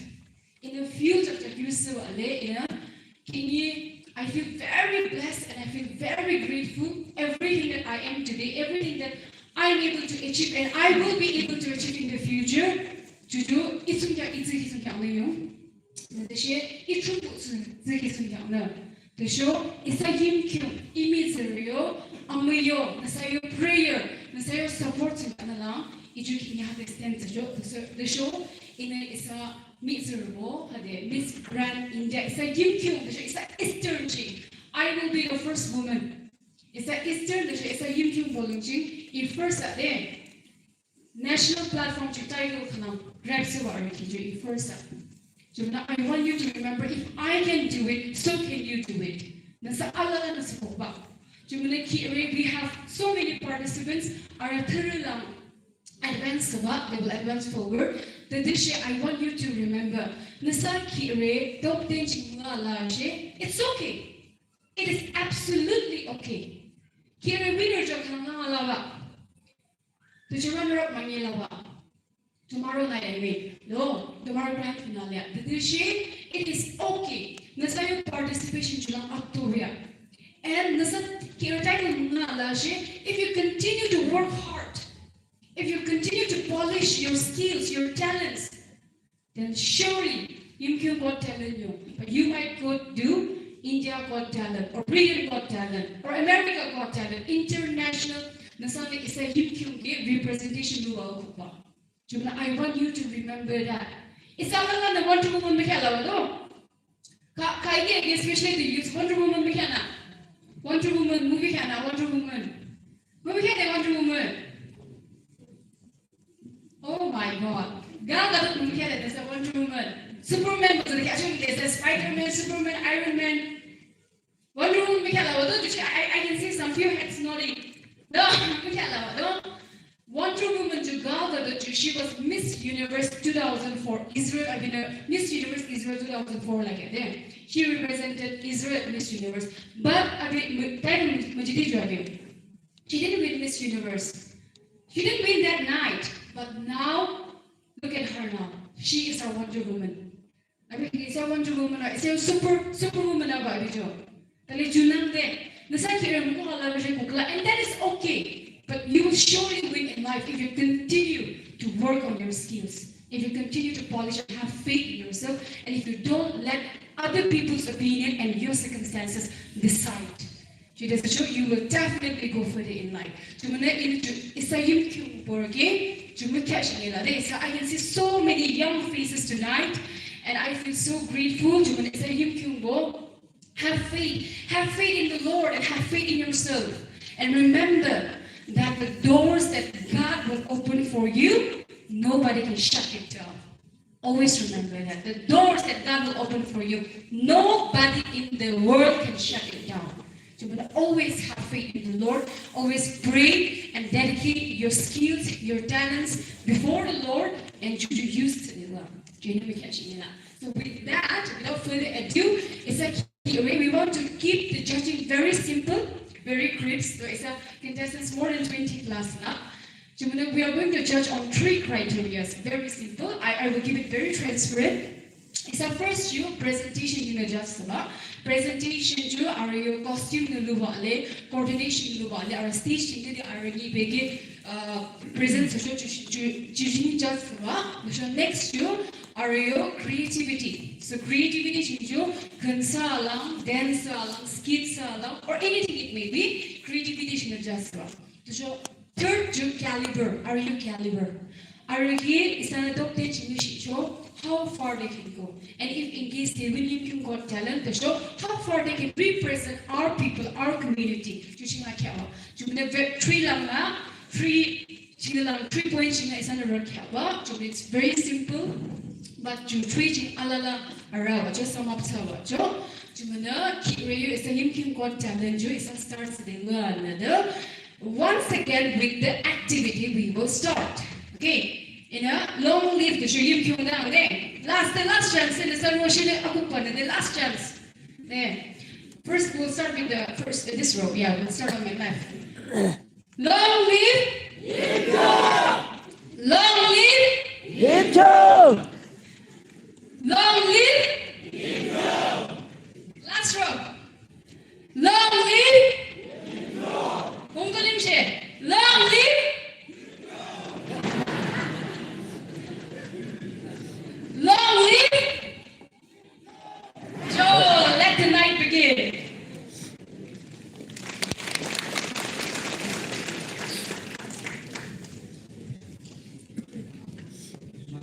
In the field of the use of I feel very blessed and I feel very grateful. Everything that I am today, everything that I am able to achieve and I will be able to achieve in the future, to do it's the show is a image amayo, nasayo prayer, nasayo support the show in a miserable, Miss Grand India. It's a it's a Eastern Jing. I will be the first woman. It's a Eastern, it's a Yim volunteering. In first day, national platform to title grabs in first. I want you to remember, if I can do it, so can you do it. Nasa Allah nasa poba. We have so many participants are advance they will advance forward. This year I want you to remember, it's okay. It is absolutely okay. Tomorrow night I mean. No, tomorrow grand finale. This year it is okay. Your participation to October. And if you continue to work hard, if you continue to polish your skills, your talents, then surely you got talent. But you might go do India got talent, or Britain got talent, or America got talent, international. Representation. I want you to remember that. It's not a Wonder Woman Mikhaila. Especially the youth, Wonder Woman Mikhaila. Wonder Woman movie Hannah, Wonder Woman. Movie Hannah, Wonder Woman. Oh my God. Gal got a movie Hannah, there's a Wonder Woman. Superman, actually there's a Spider-Man, Superman, Iron Man. Wonder Woman Mikhaila, I can see some few heads nodding. No, Mikhaila, no. Wonder Woman to Gal Gadot, she was Miss Universe 2004 Israel. I mean, Miss Universe Israel 2004 like that. She represented Israel Miss Universe. But I mean, she didn't win Miss Universe. She didn't win that night. But now, look at her now. She is our Wonder Woman. I mean, it's a Wonder Woman. It's a superwoman about it. And that is okay. But you will surely win in life if you continue to work on your skills, if you continue to polish and have faith in yourself, and if you don't let other people's opinion and your circumstances decide. You will definitely go further in life. I can see so many young faces tonight, and I feel so grateful. Have faith in the Lord and have faith in yourself. And remember that the doors that God will open for you, nobody can shut it down. Always remember that. The doors that God will open for you, nobody in the world can shut it down. So but always have faith in the Lord. Always pray and dedicate your skills, your talents before the Lord, and you use it. So with that, without further ado, it's like we want to keep the judging very simple, very crisp. So it's a contestants more than 20 plus now. We are going to judge on 3 criteria. Very simple. I will give it very transparent. It's our first presentation you just about. Presentation our costume coordination our stage present just next our creativity. So creativity dance skits or anything it may be. Creativity just so third caliber. Are you caliber? Is an adopted show how far they can go. And if in case they really can got talent, the show how far they can represent our people, our community. Three points is under it's very simple, but you treating alala around just some up to is a him got talent, is a starts another. Once again with the activity we will start. Okay. Long live the Shuyim now. The last chance in the the last chance. There. First we'll start with this row. Yeah, we'll start on my left. Long live! Long live!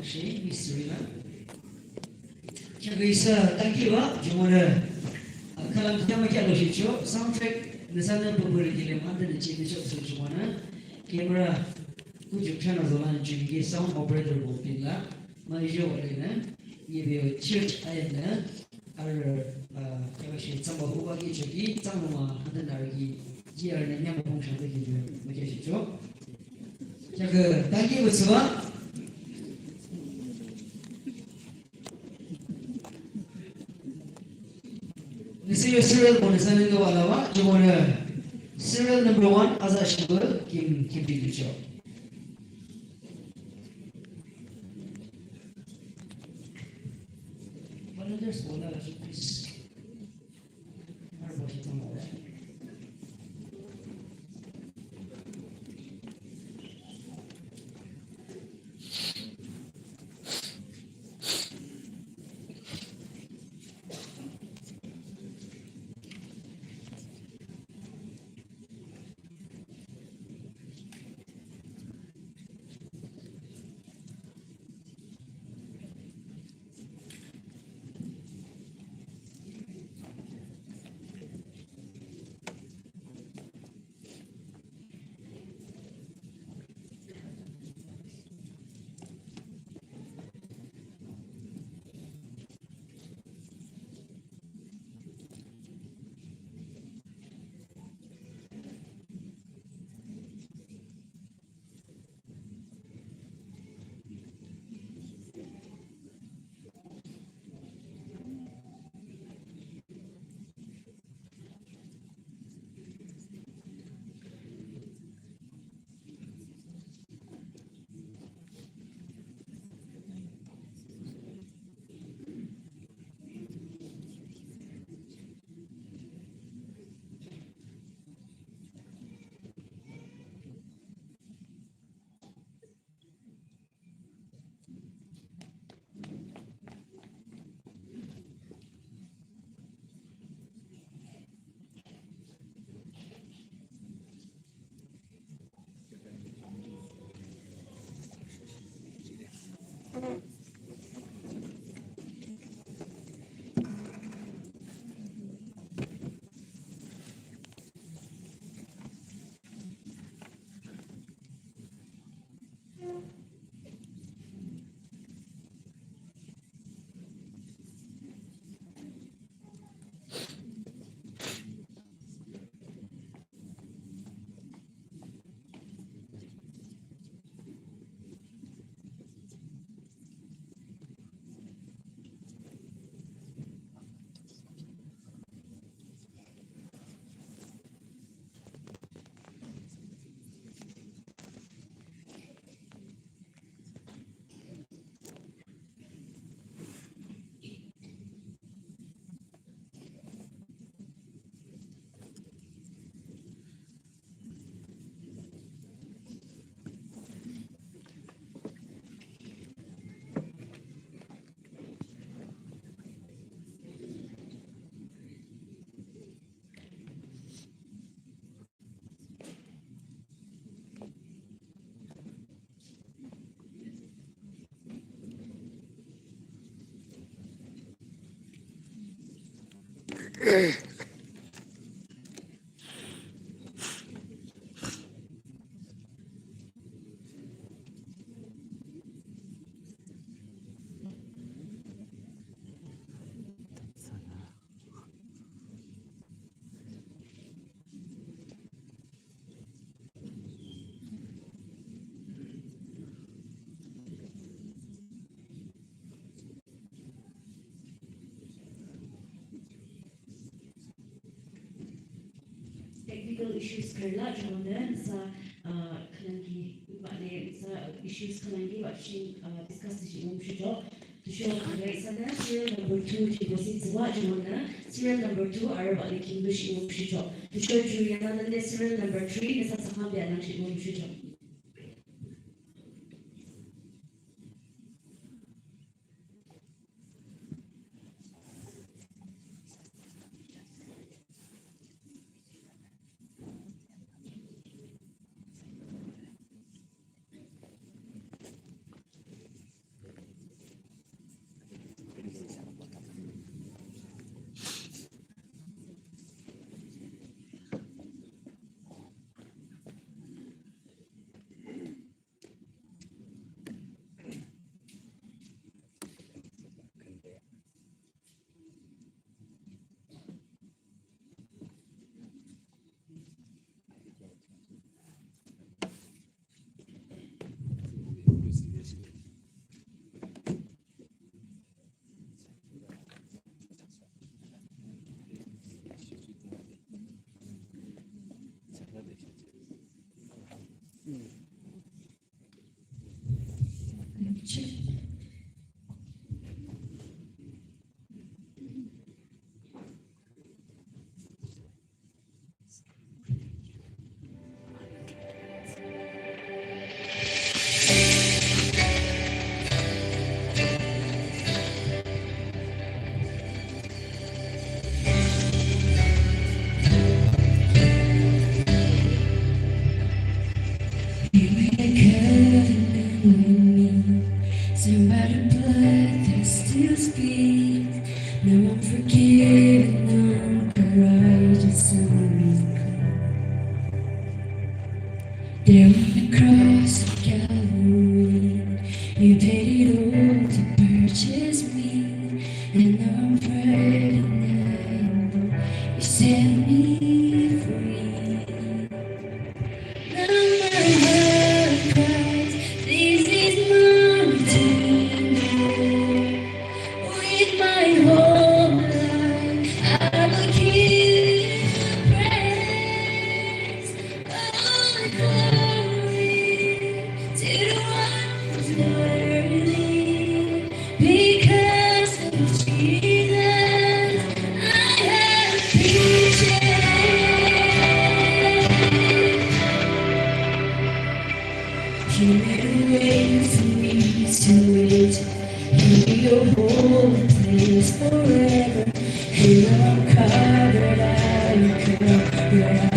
She history la. Kaya thank you Jumana. Kalam kita macam lo sih soundtrack nesana pemberi dia mana ni ciri ciri Jumana. Kamera kujuk channel zolan jadi sound operator boleh lah. Malaysia boleh na. Ye be church ayat na. Kaya sih sama ubah jadi sama ada lagi. Jiar ni yang bukan satu gitu macam sih Kaya thank you semua. This is your serial bonus and in the Walawa, you want serial number 1 as a sugar, Kim Picture. What others will I please? Technical issues kerla jumana sa kanangi bale sa issues kanangi watching discuss di umum shujo to show kaya sana serial number 2 jibosi zwa jumana serial number 2 are bale English umum shujo to show Juliana nande serial number 3 nasa saham bianang umum shujo. Somebody blood that still speaks. Now I'm forgiven, I'm courageous, there on the cross of Calvary, you paid it all to purchase me, and now I'm praying that you set me free. Now my heart cries, this is my redeemer. With my whole life, I will give you praise. All glory to the one who's worthy. Because of Jesus, I have peace. You made a way for me to wait. You made your holy place forever. And now I'm covered, I'm covered.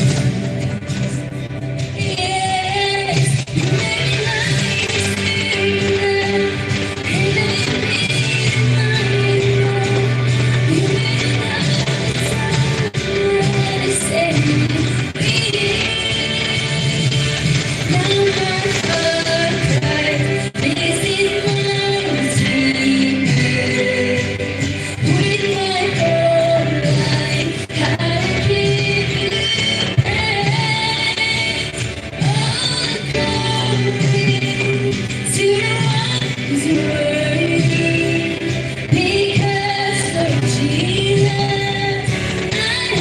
Yes, you made life sooner. And I made my love. You made life sooner. And set me free. Now my heart cries, this is my redeemer. With my whole life, I give you praise. All glory to the one who's worthy. Because of Jesus, I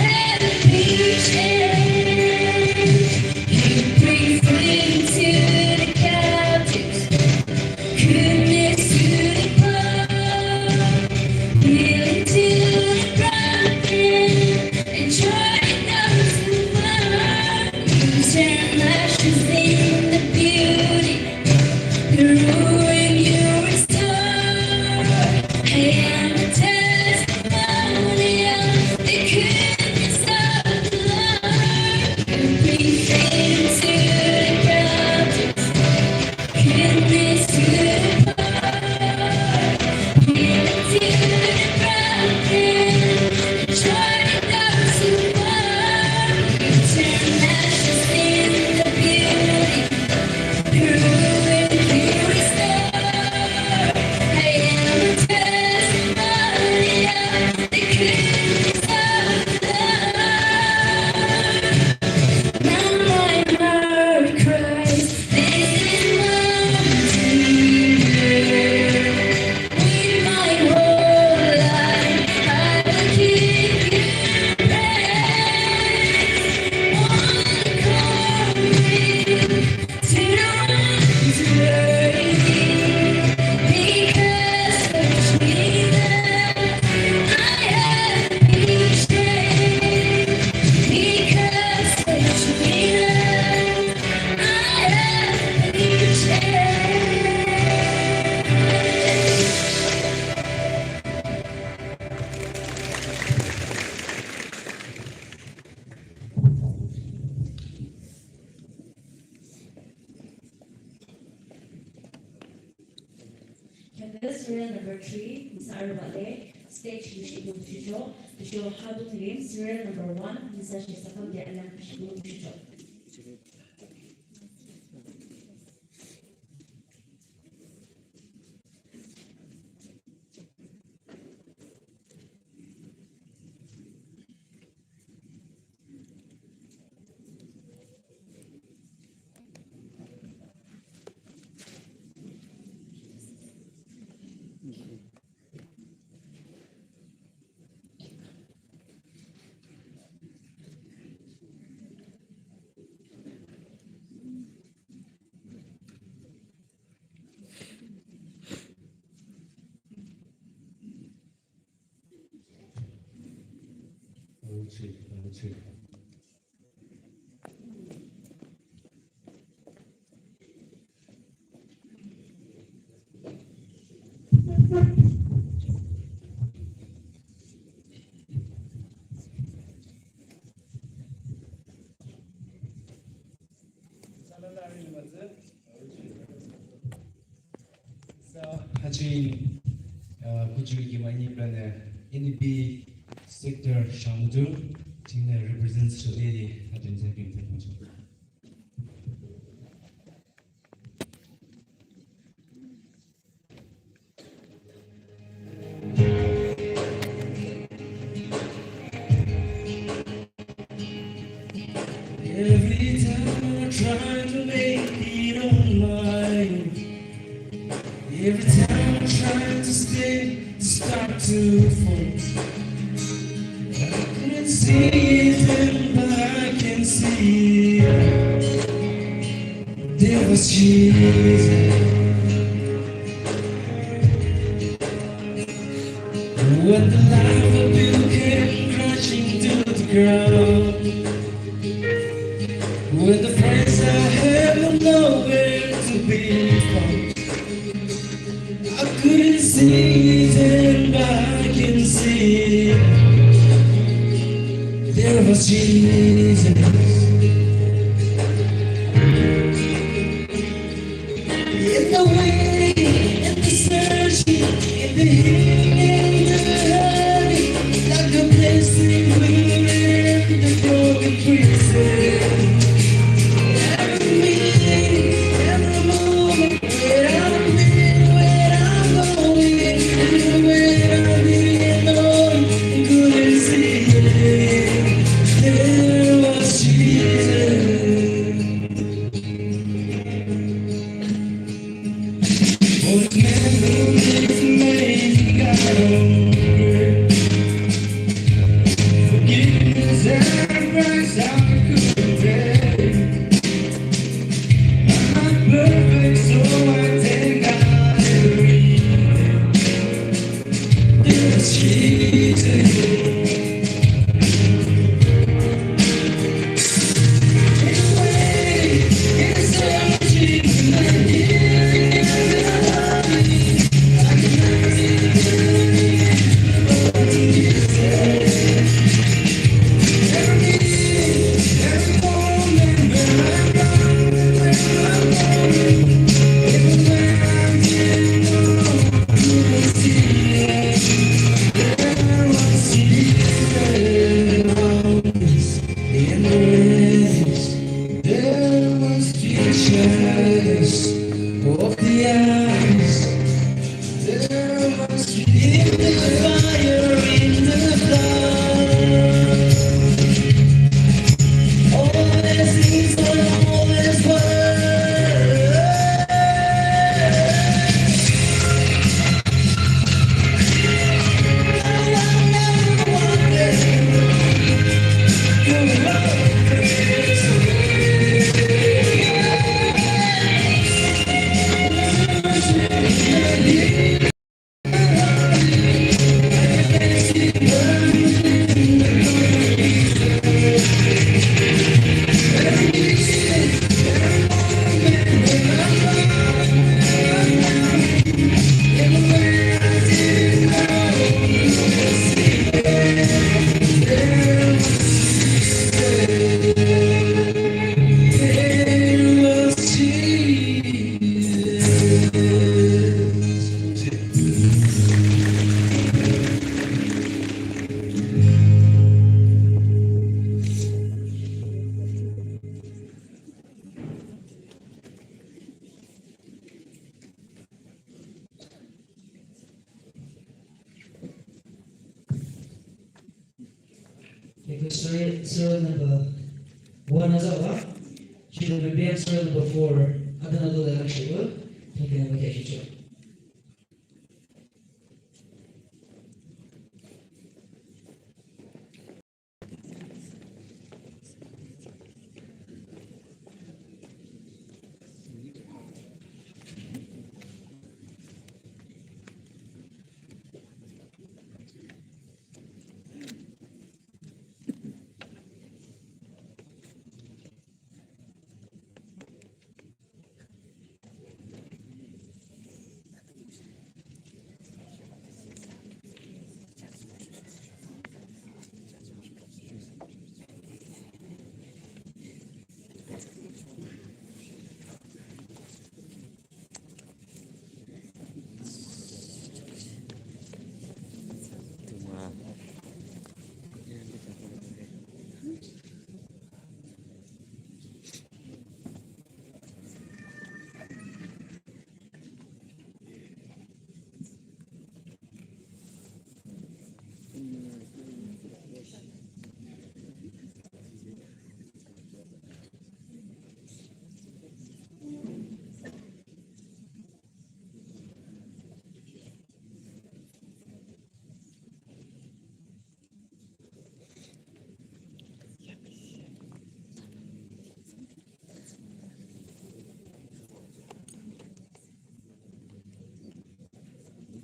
have a peace. You bring freedom to the captives, goodness to the poor, healing to the broken, and joy to those who mourn. You turn ashes into beauty, the ruin you restore. I am a testimony of the goodness of the Lord. You bring freedom to the captives, goodness to the poor, healing to the broken, and joy to those who mourn. You turn ashes into beauty, the ruin you restore. I am a testimony of the goodness of the Lord. Now my heart cries, this is my redeemer. With my whole life, I will give you praise. All glory to the one who's worthy. Because of Jesus, I have peace. Because of Jesus, I have peace. Canvas serial number 3, Ms. Arvale, stage Bishop Mushijo, Bishop Hadu Lim, serial number 1, Ms. Shesakam de Alam Bishop Mushijo. 하주인 부주기 많이 변해 NB sector shamudu tingna represents really hadin zaking teknology. Every time I try to make it online, every time I try to start to fall, I couldn't see it, then, but I can see it. There was Jesus. When the life of you came crashing to the ground, when the friends I had were nowhere to be found, I couldn't see it, but I can see it. There was Jesus. In the waiting, in the searching, in the healing, in the hurting, like a blessing within the broken pieces. Every meeting, every moment, where I've been, where I'm going, everywhere I've been, Lord, couldn't see it. There was Jesus. For the man who lives made God over. Forgiveness and grace I couldn't take. I'm not perfect, so I thank God every day. There's Jesus. It's waiting, it's searching, and healing is the hurting. I can see every meeting, every moment, where I'm going, where I'm going, everywhere I'm getting wrong, you can see it. There was Jesus in the race. There was Jesus of the eyes. There was in the fire, in the blood. All things are always were. Serial number 1 nazawa, should have been serial number 4, another election, taking a vacation.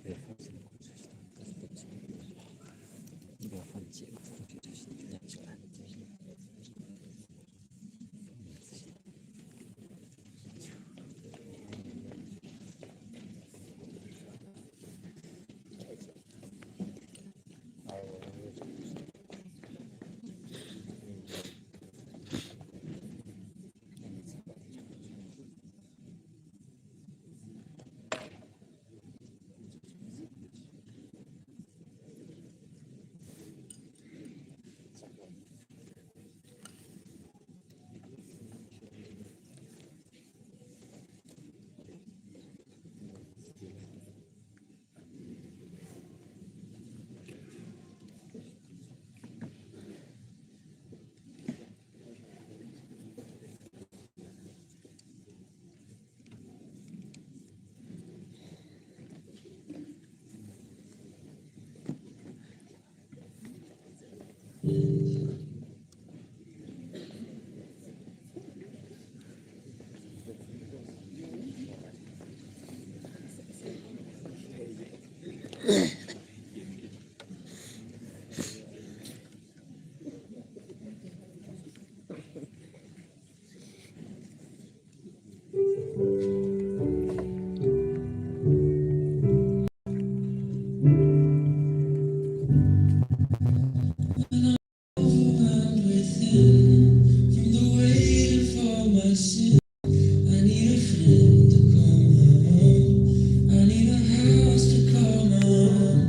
I need a house to call my own.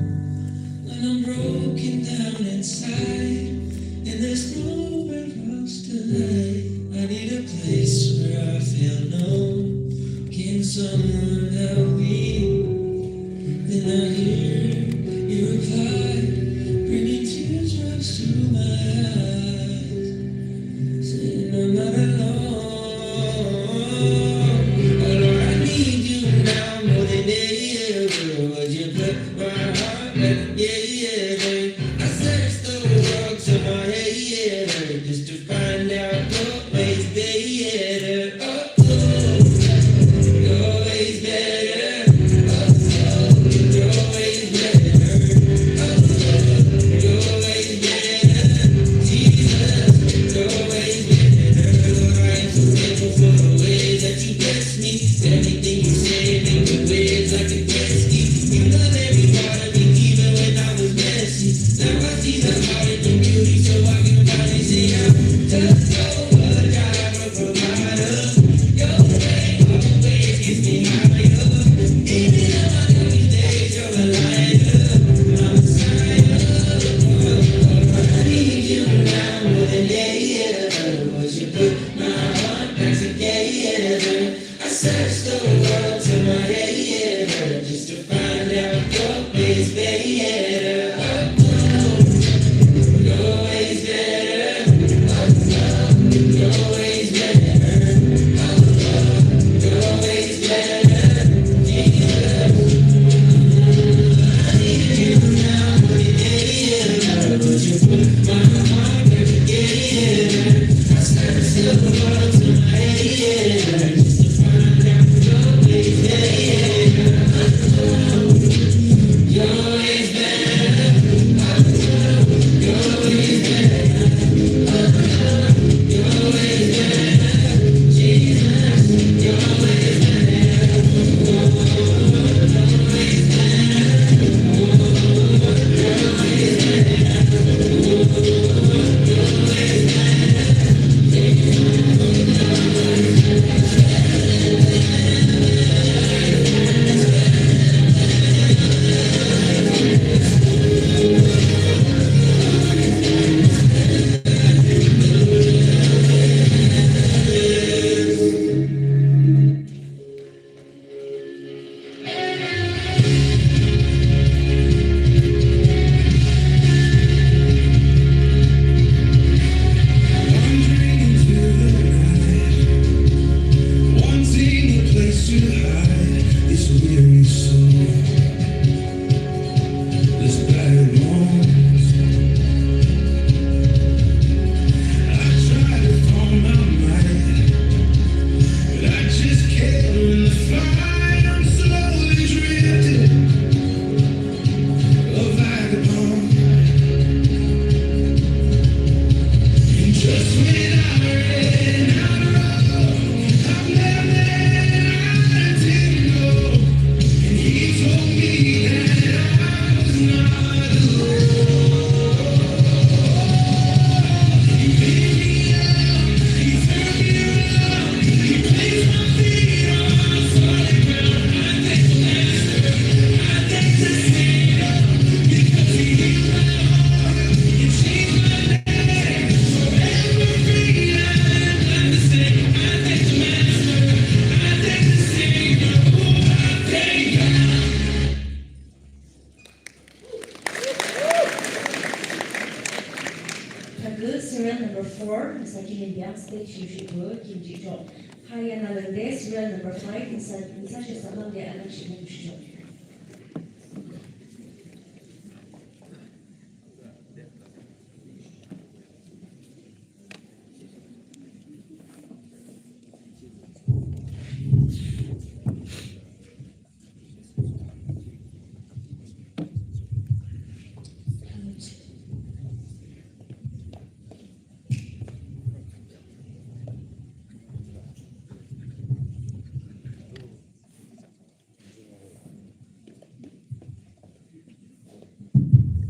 4, Mr. Kim In-byung, stage usual, Kim Ji-jo. High Nalande, serial number 5, Mr. Shesakam De Alam Shibun Shusho.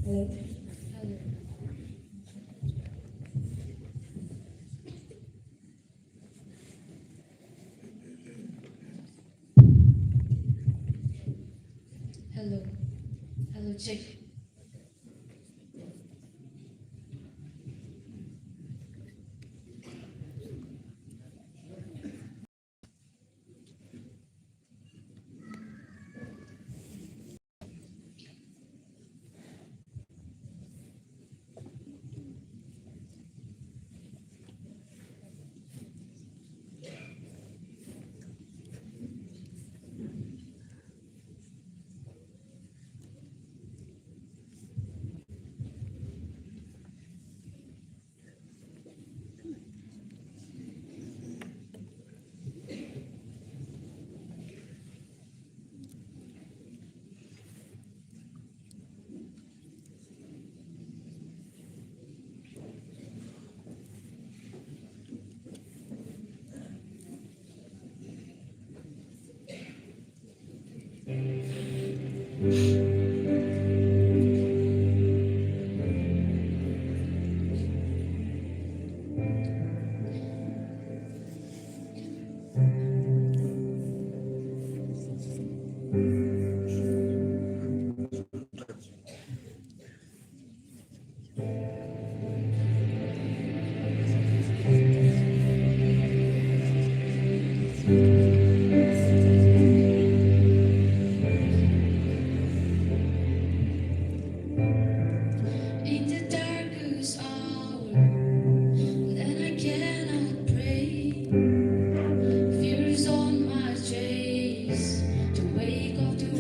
Hello. Hello. Hello, check. In the darkest hour, then I cannot pray. Fear is on my chase to wake up to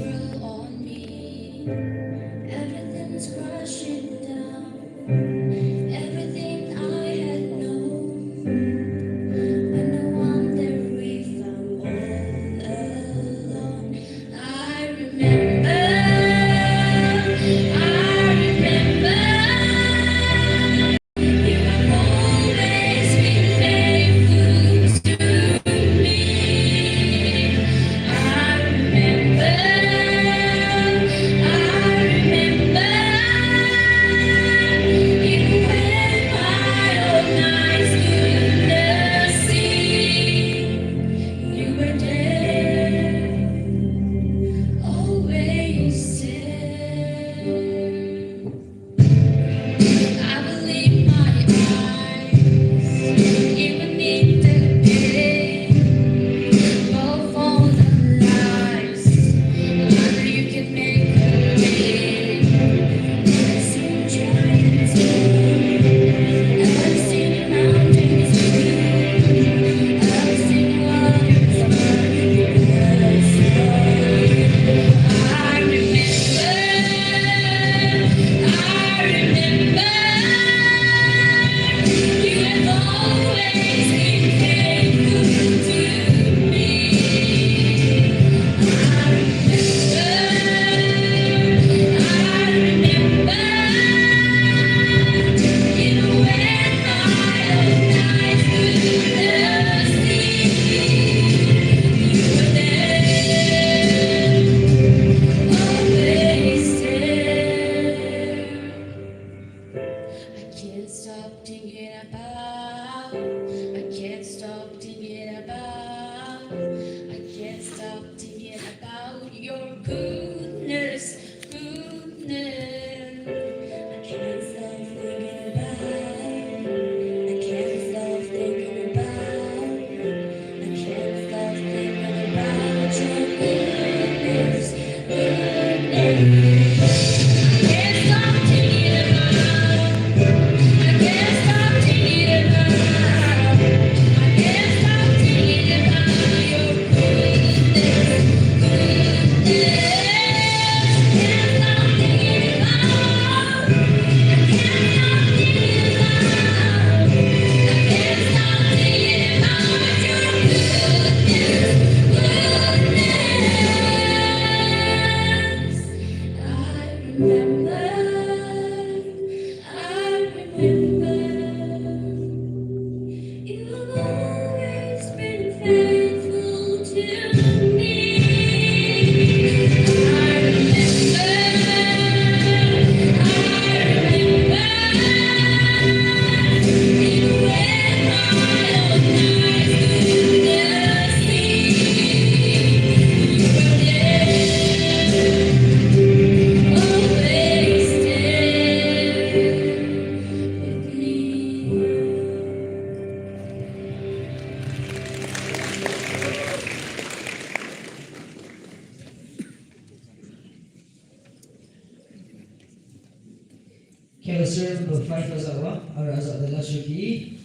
Kaya serve the five azawa, or azada lashuki,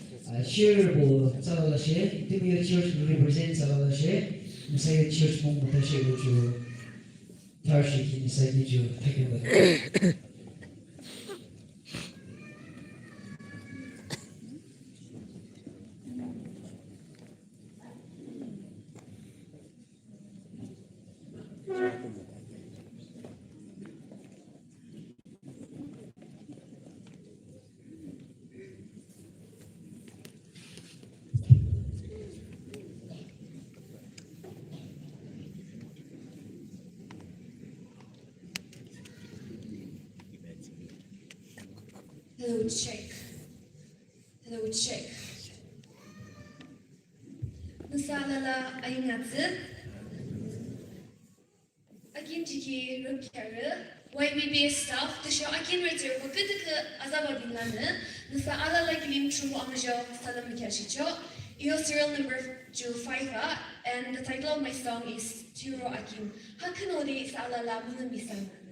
share bo salalashe, Timmy church represents salalashe, Messiah church mong mutashe uju, Tarshiki, Messiah ju, take it. Hello, check. Hello, check. Nsalala ayunatsu. Akin jiki rukyaru. YBB staff to show akin retur kukutuku azabadinlanu. Nsalala gilim true amajo salam mikashicho. Iyo serial number 5 and the title of my song is Turo Akin. Hakunori salala munamisana.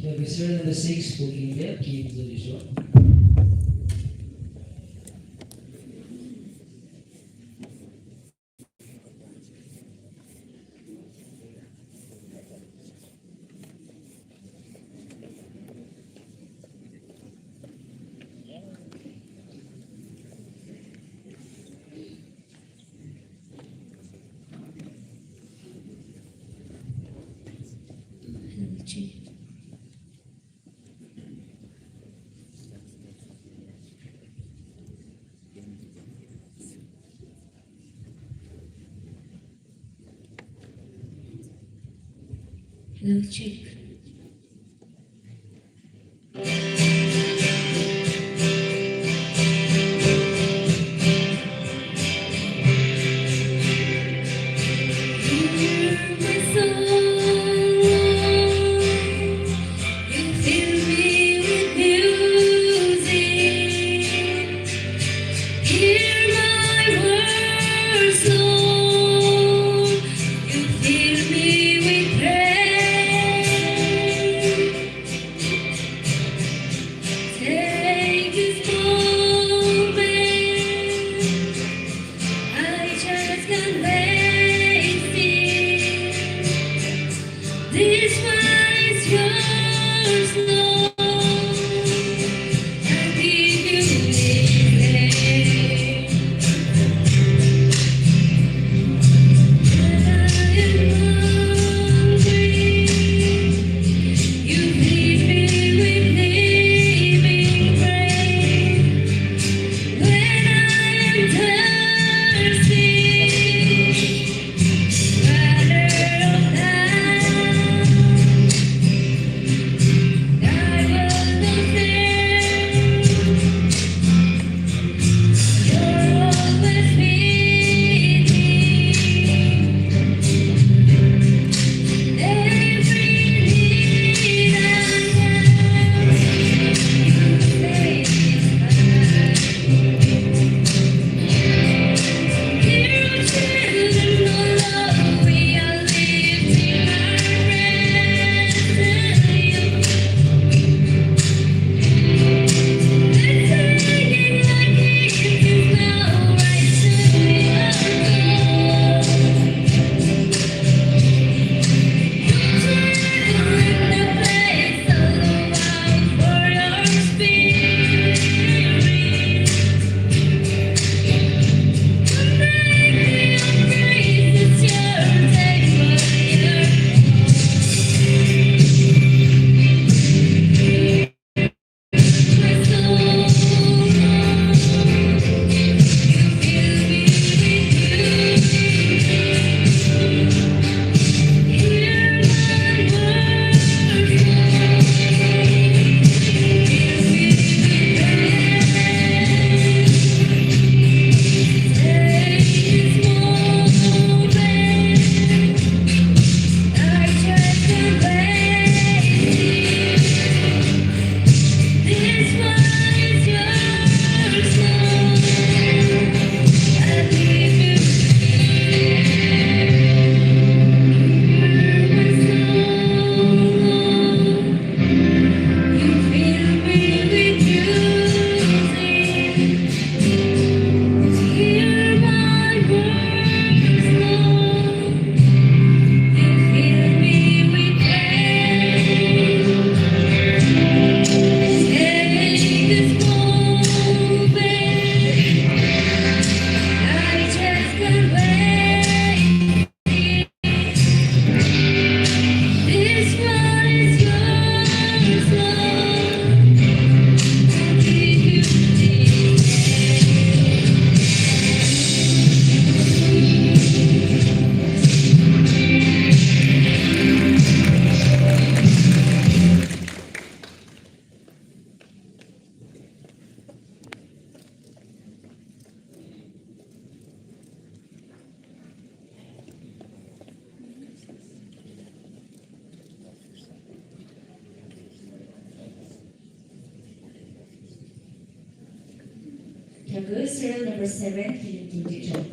자, 그 serial number 6 보기인데 기 불러주시죠. 그렇지. 그렇지. Take this moment, I just can't waste it. This one is yours, Lord. I give you it. When I am hungry, you feed me with living bread. When I am thirsty, water of life, I will not fear. You're always with me. Every need I have, you satisfy. Dear children of love, we are lifting our hands to you. Let's sing it like it is now, right to your goal. Don't in the place, allow for your spirit. This one is yours, Lord. I give you 자, 그 serial number 7 김주죠.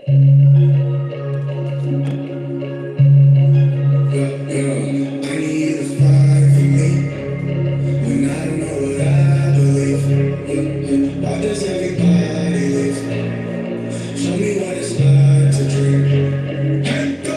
I need you to fight for me when I don't know what I believe. Why does everybody leave? Show me what it's like to dream. Hey, go.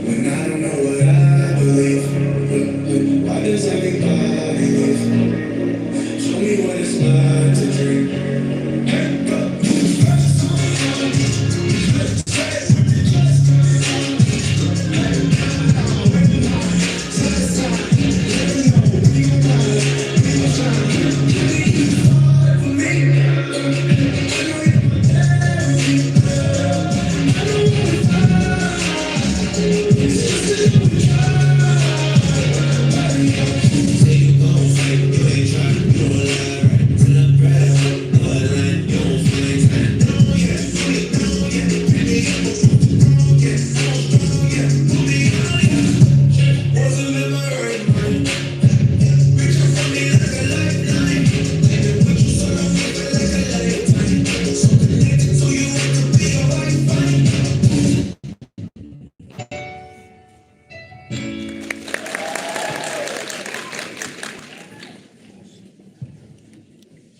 When I don't know what I believe, why does everybody leave? Show me what it's like to dream. Hey, go.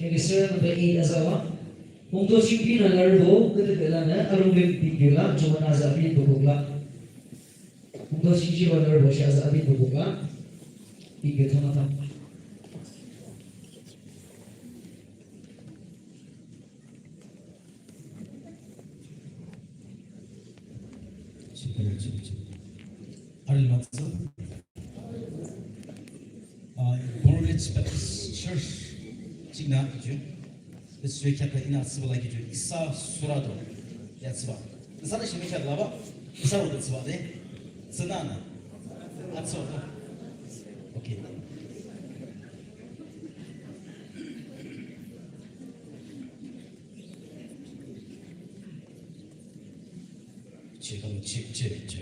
Register number 8 asawa. Untuk simpi na larbo, ketika lana arung bibila, cuma azabin bubukla. Untuk simpi na larbo siya azabin bubukla. Ibe thona tham. Aril Matsu, Borowitz Baptist Church, China, this week at the Ina Civil like you, Isa Surado, that's what. The Sana Shimika Lava, Isa would that's what they, Sanana, that's all. Okay. Check.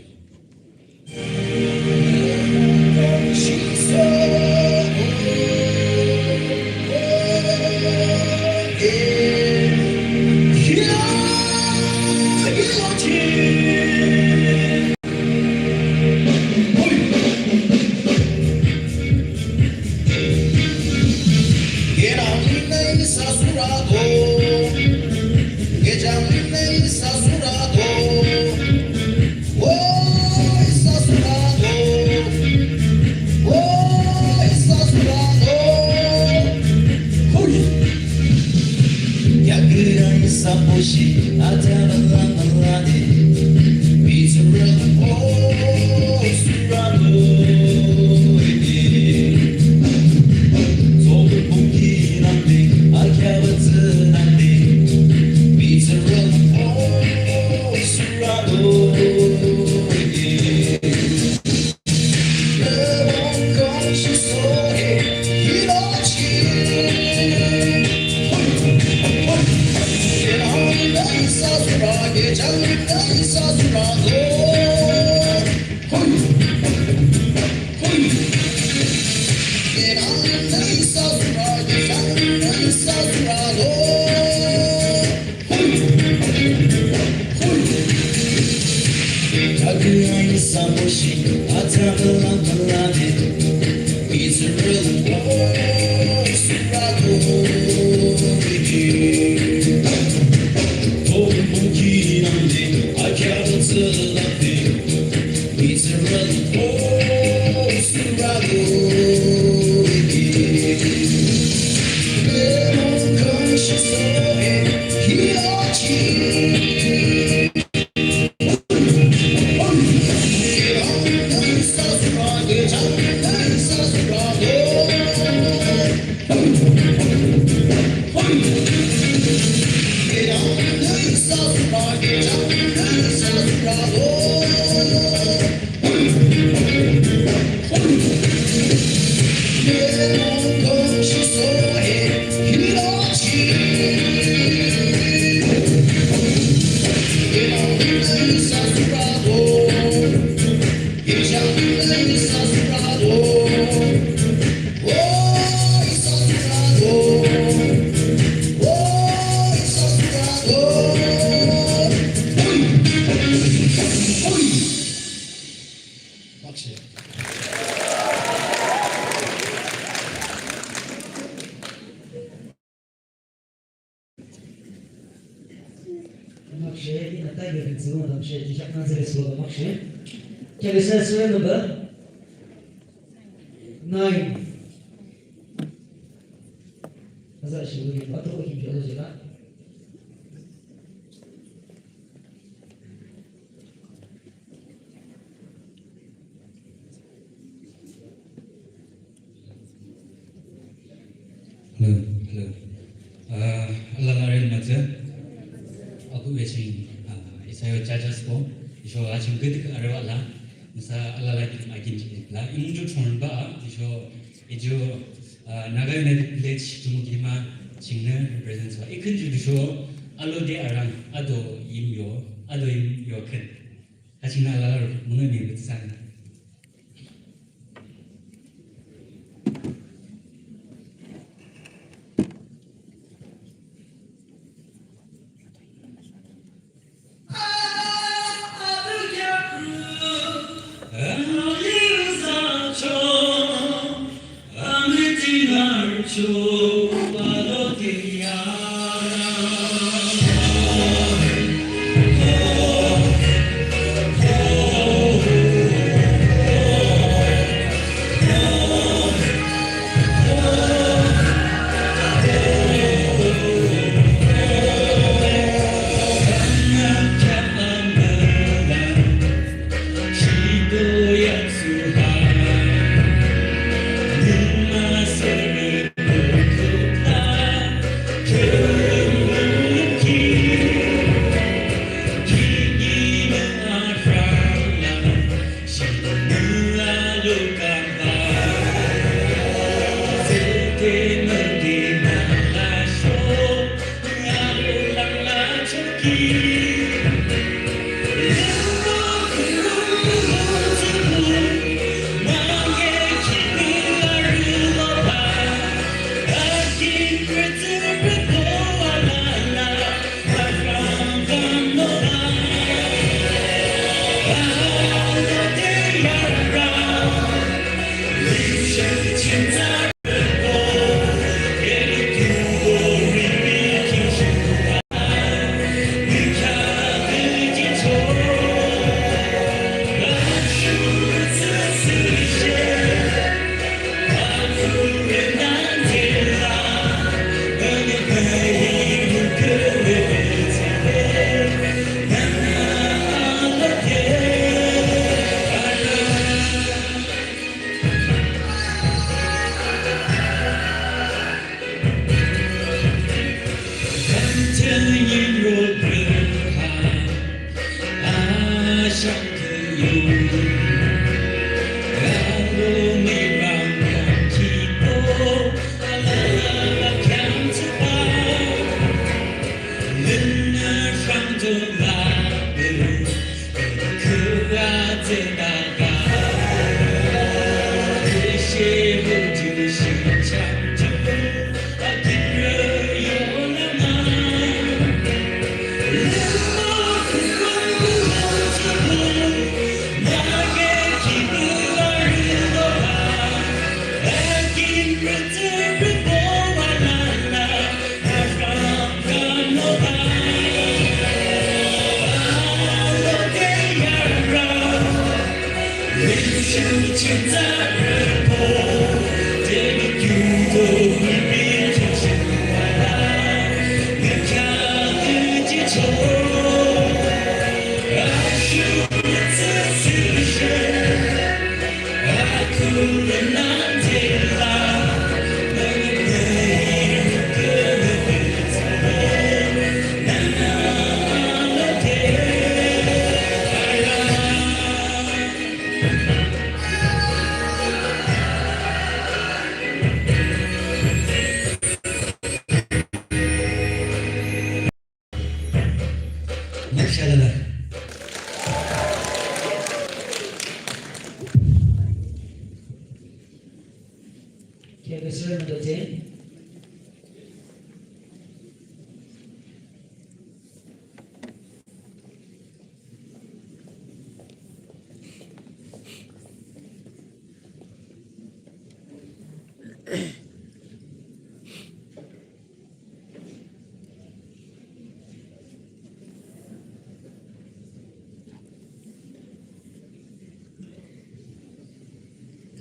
Maksheh, in a time of Zuma, Maksheh, the Shakman says, Maksheh. Can you say surrender number? 9. As I should be, what do you do? Hello. Allah larin maza. Aku wajib saya judges ko. Iso ajim kedik arwah lah. Masa Allah lagi makin jadi lah. Imun jo chon ba. Iso naga United Village tumu kima cingna represents ba. Ikan jo iso alo de arang ado imyo kan. Acingna Allah mengenai betul. Maşallah. Okay, Mr. Mendote.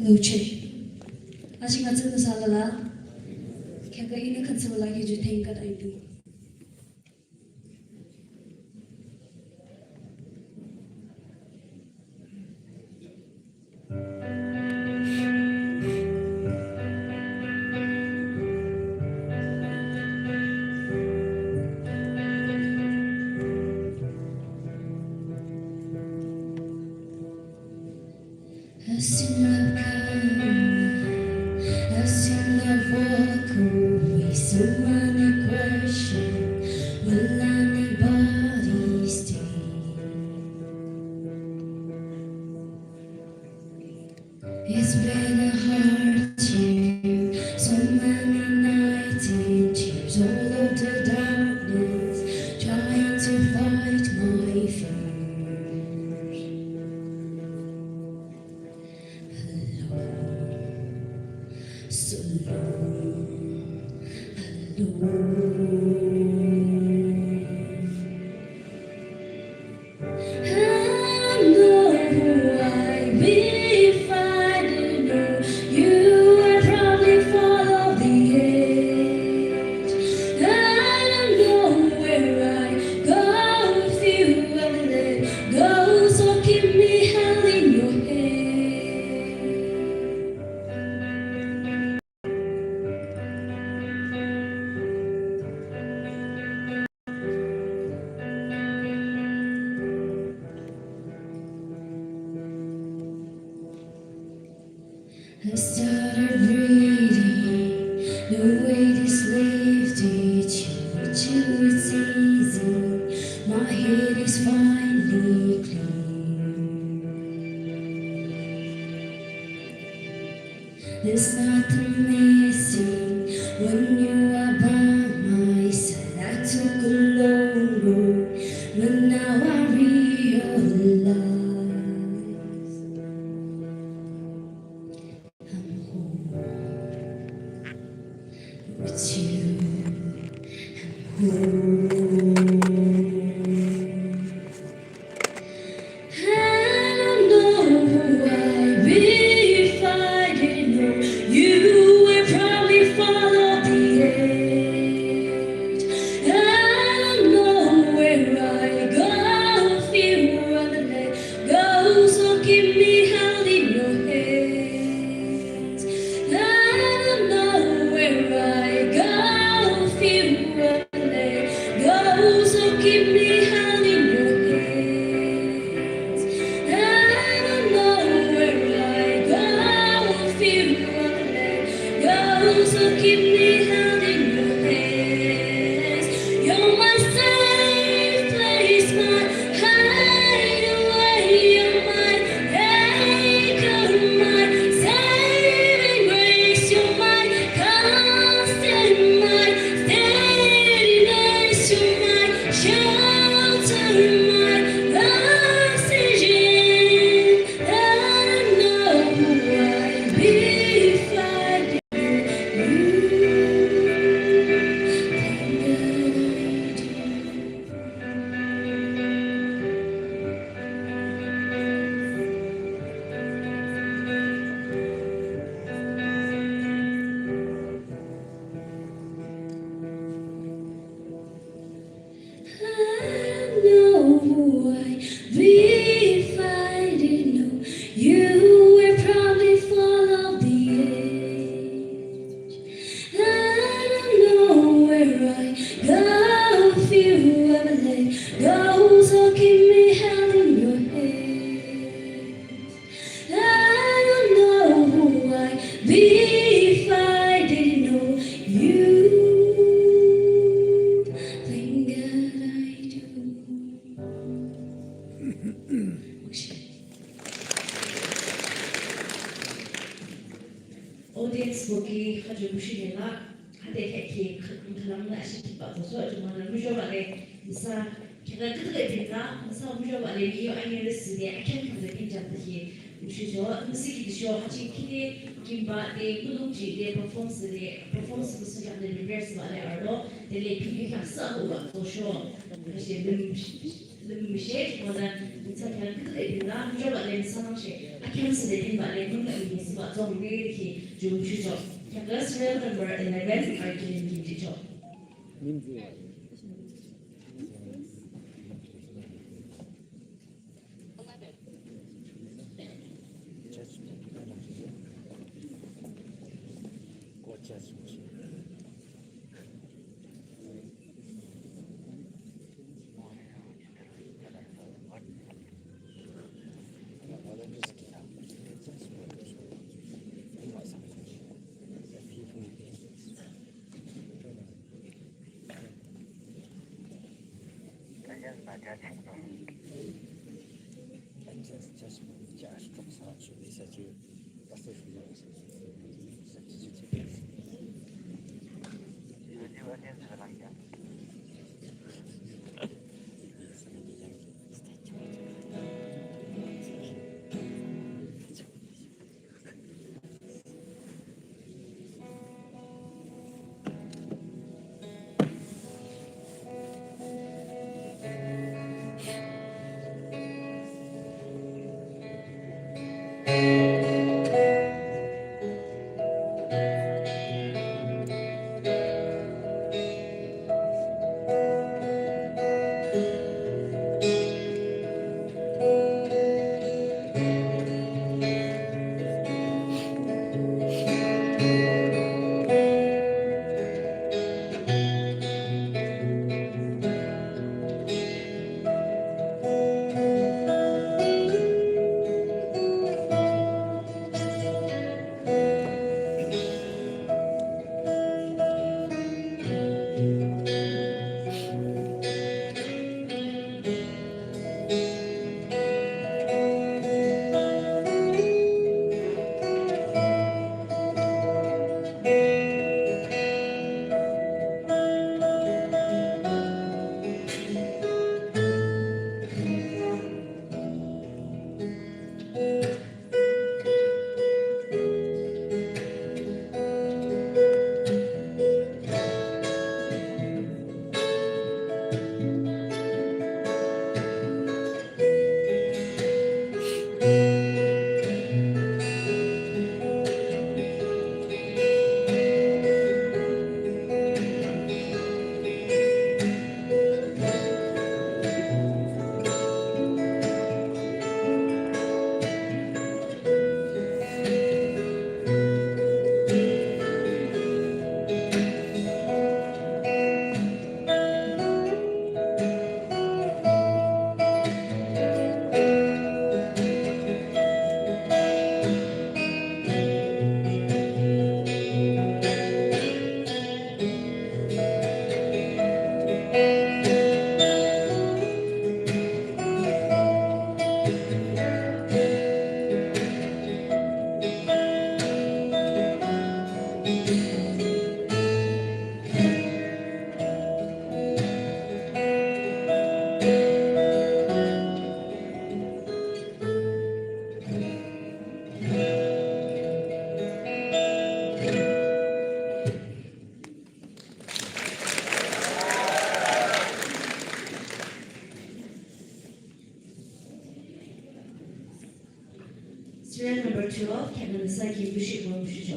Luce. Asyik ngasih masalah lah. Kaya ini kan sebelah lagi juga tingkat itu. As in love walk away, so many questions. Will anybody stay? It's been a hard year, so many nights in tears, all of the darkness, trying to fight my fears. So long, alone. I know why if I didn't know you would probably fall off the edge. I don't know where I go if you ever let go, so keep me held in your hand. I started reading the way this lived each you it's easy. My head is finally clean. There's nothing missing when you are by my side. I took a long road, but now I realize with you, I'm I don't know why if I didn't know you would probably fall off the edge. I don't know where I go if you rather let go, so keep me held in your hands. I don't know where I go if you rather let go, so keep me held in your hands. I don't know where I go if you rather let go, so keep me held in your hands. You're my safe place, my hideaway. You're my anchor, my saving grace. You're my constant, my steadiness. You're my shelter, my oxygen. I don't know why if I I know why if I didn't know you would probably fall off the edge. I don't know where I go if you ever let go, so keep me held in your hands. I don't know why if I didn't know you. Thank God I do. 저 정말 무조건에 이사 제가 그들이나 이사 무조건에 이요 아니를 쓰게 아켄한테 인자듯이 무시죠 무시기죠 하지 키네 김바데 무동지데 퍼포먼스 무슨 안에 리버스 안에 알로 데레 피기가 싸우고 또쇼 그래서 름미셰 뭐나 인사가 그들이나 무조건에 상황시 아켄스데 인바데 문가이 있어 좀 이렇게 좀 무시죠 제가 serial number 11 알기는 김지죠 serial number 12 kendinize girmiş olmuşucu.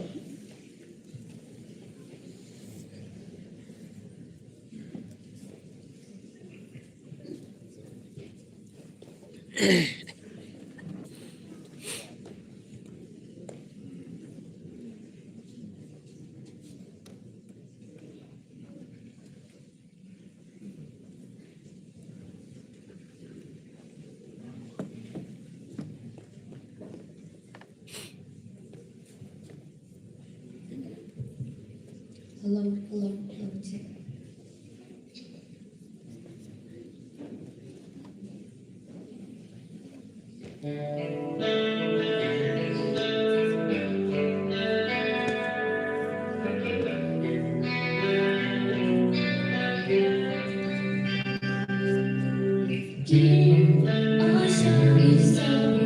hello, check. 느낌 어서 있어요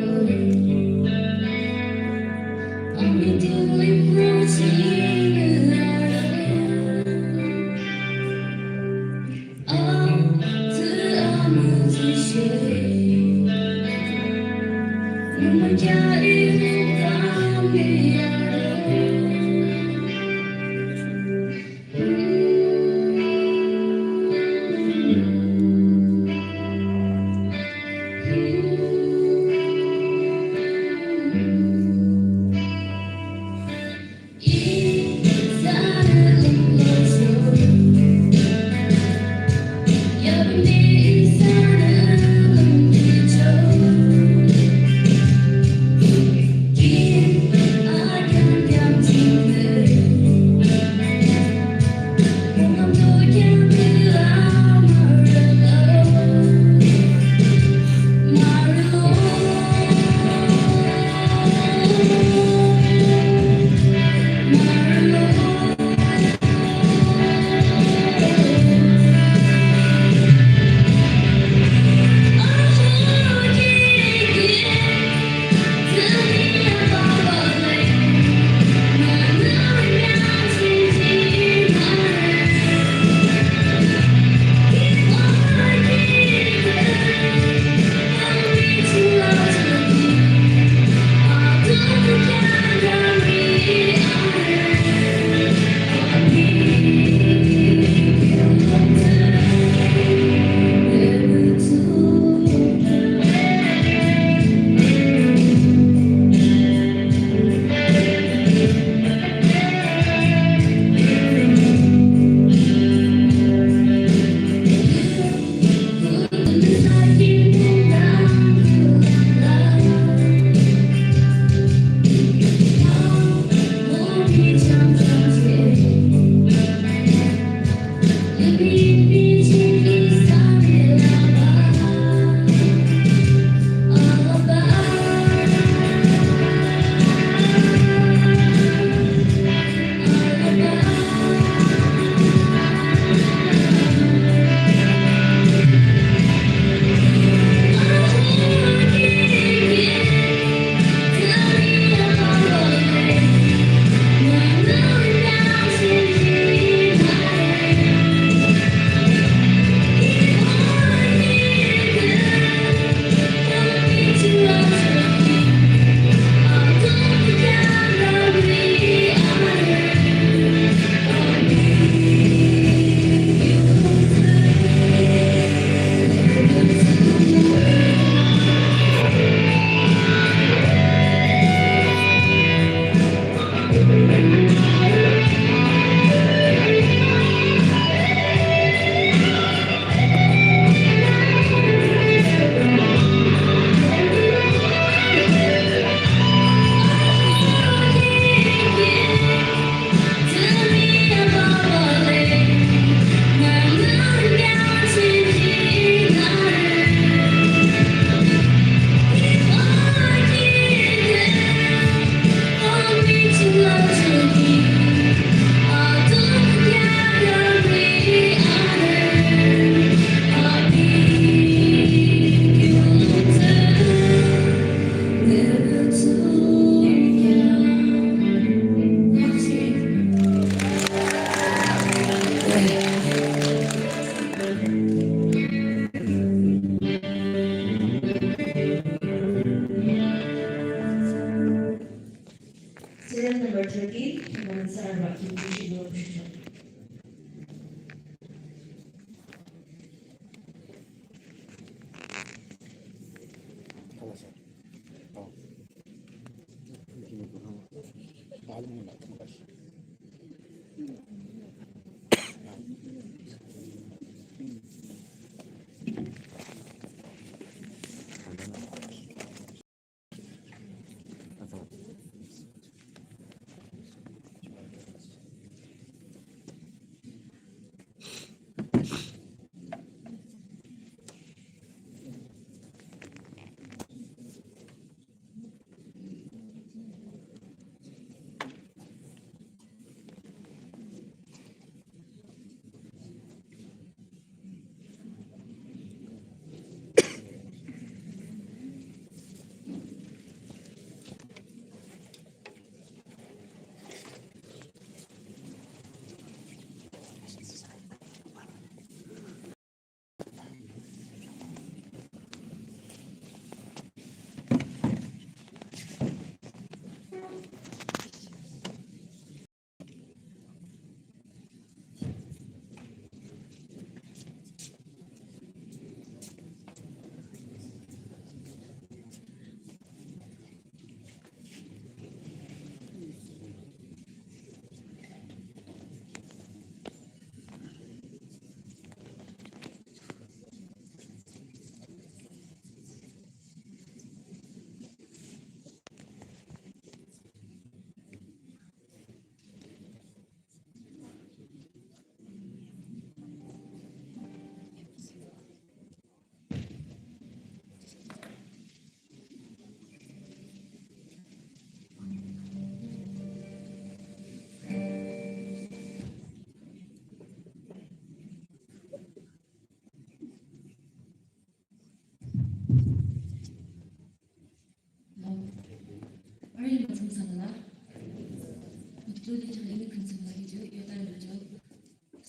어느 들린 무지를 알아요 어느 짓이 눈물 가리는 밤이 알아요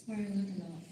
Smile a lot.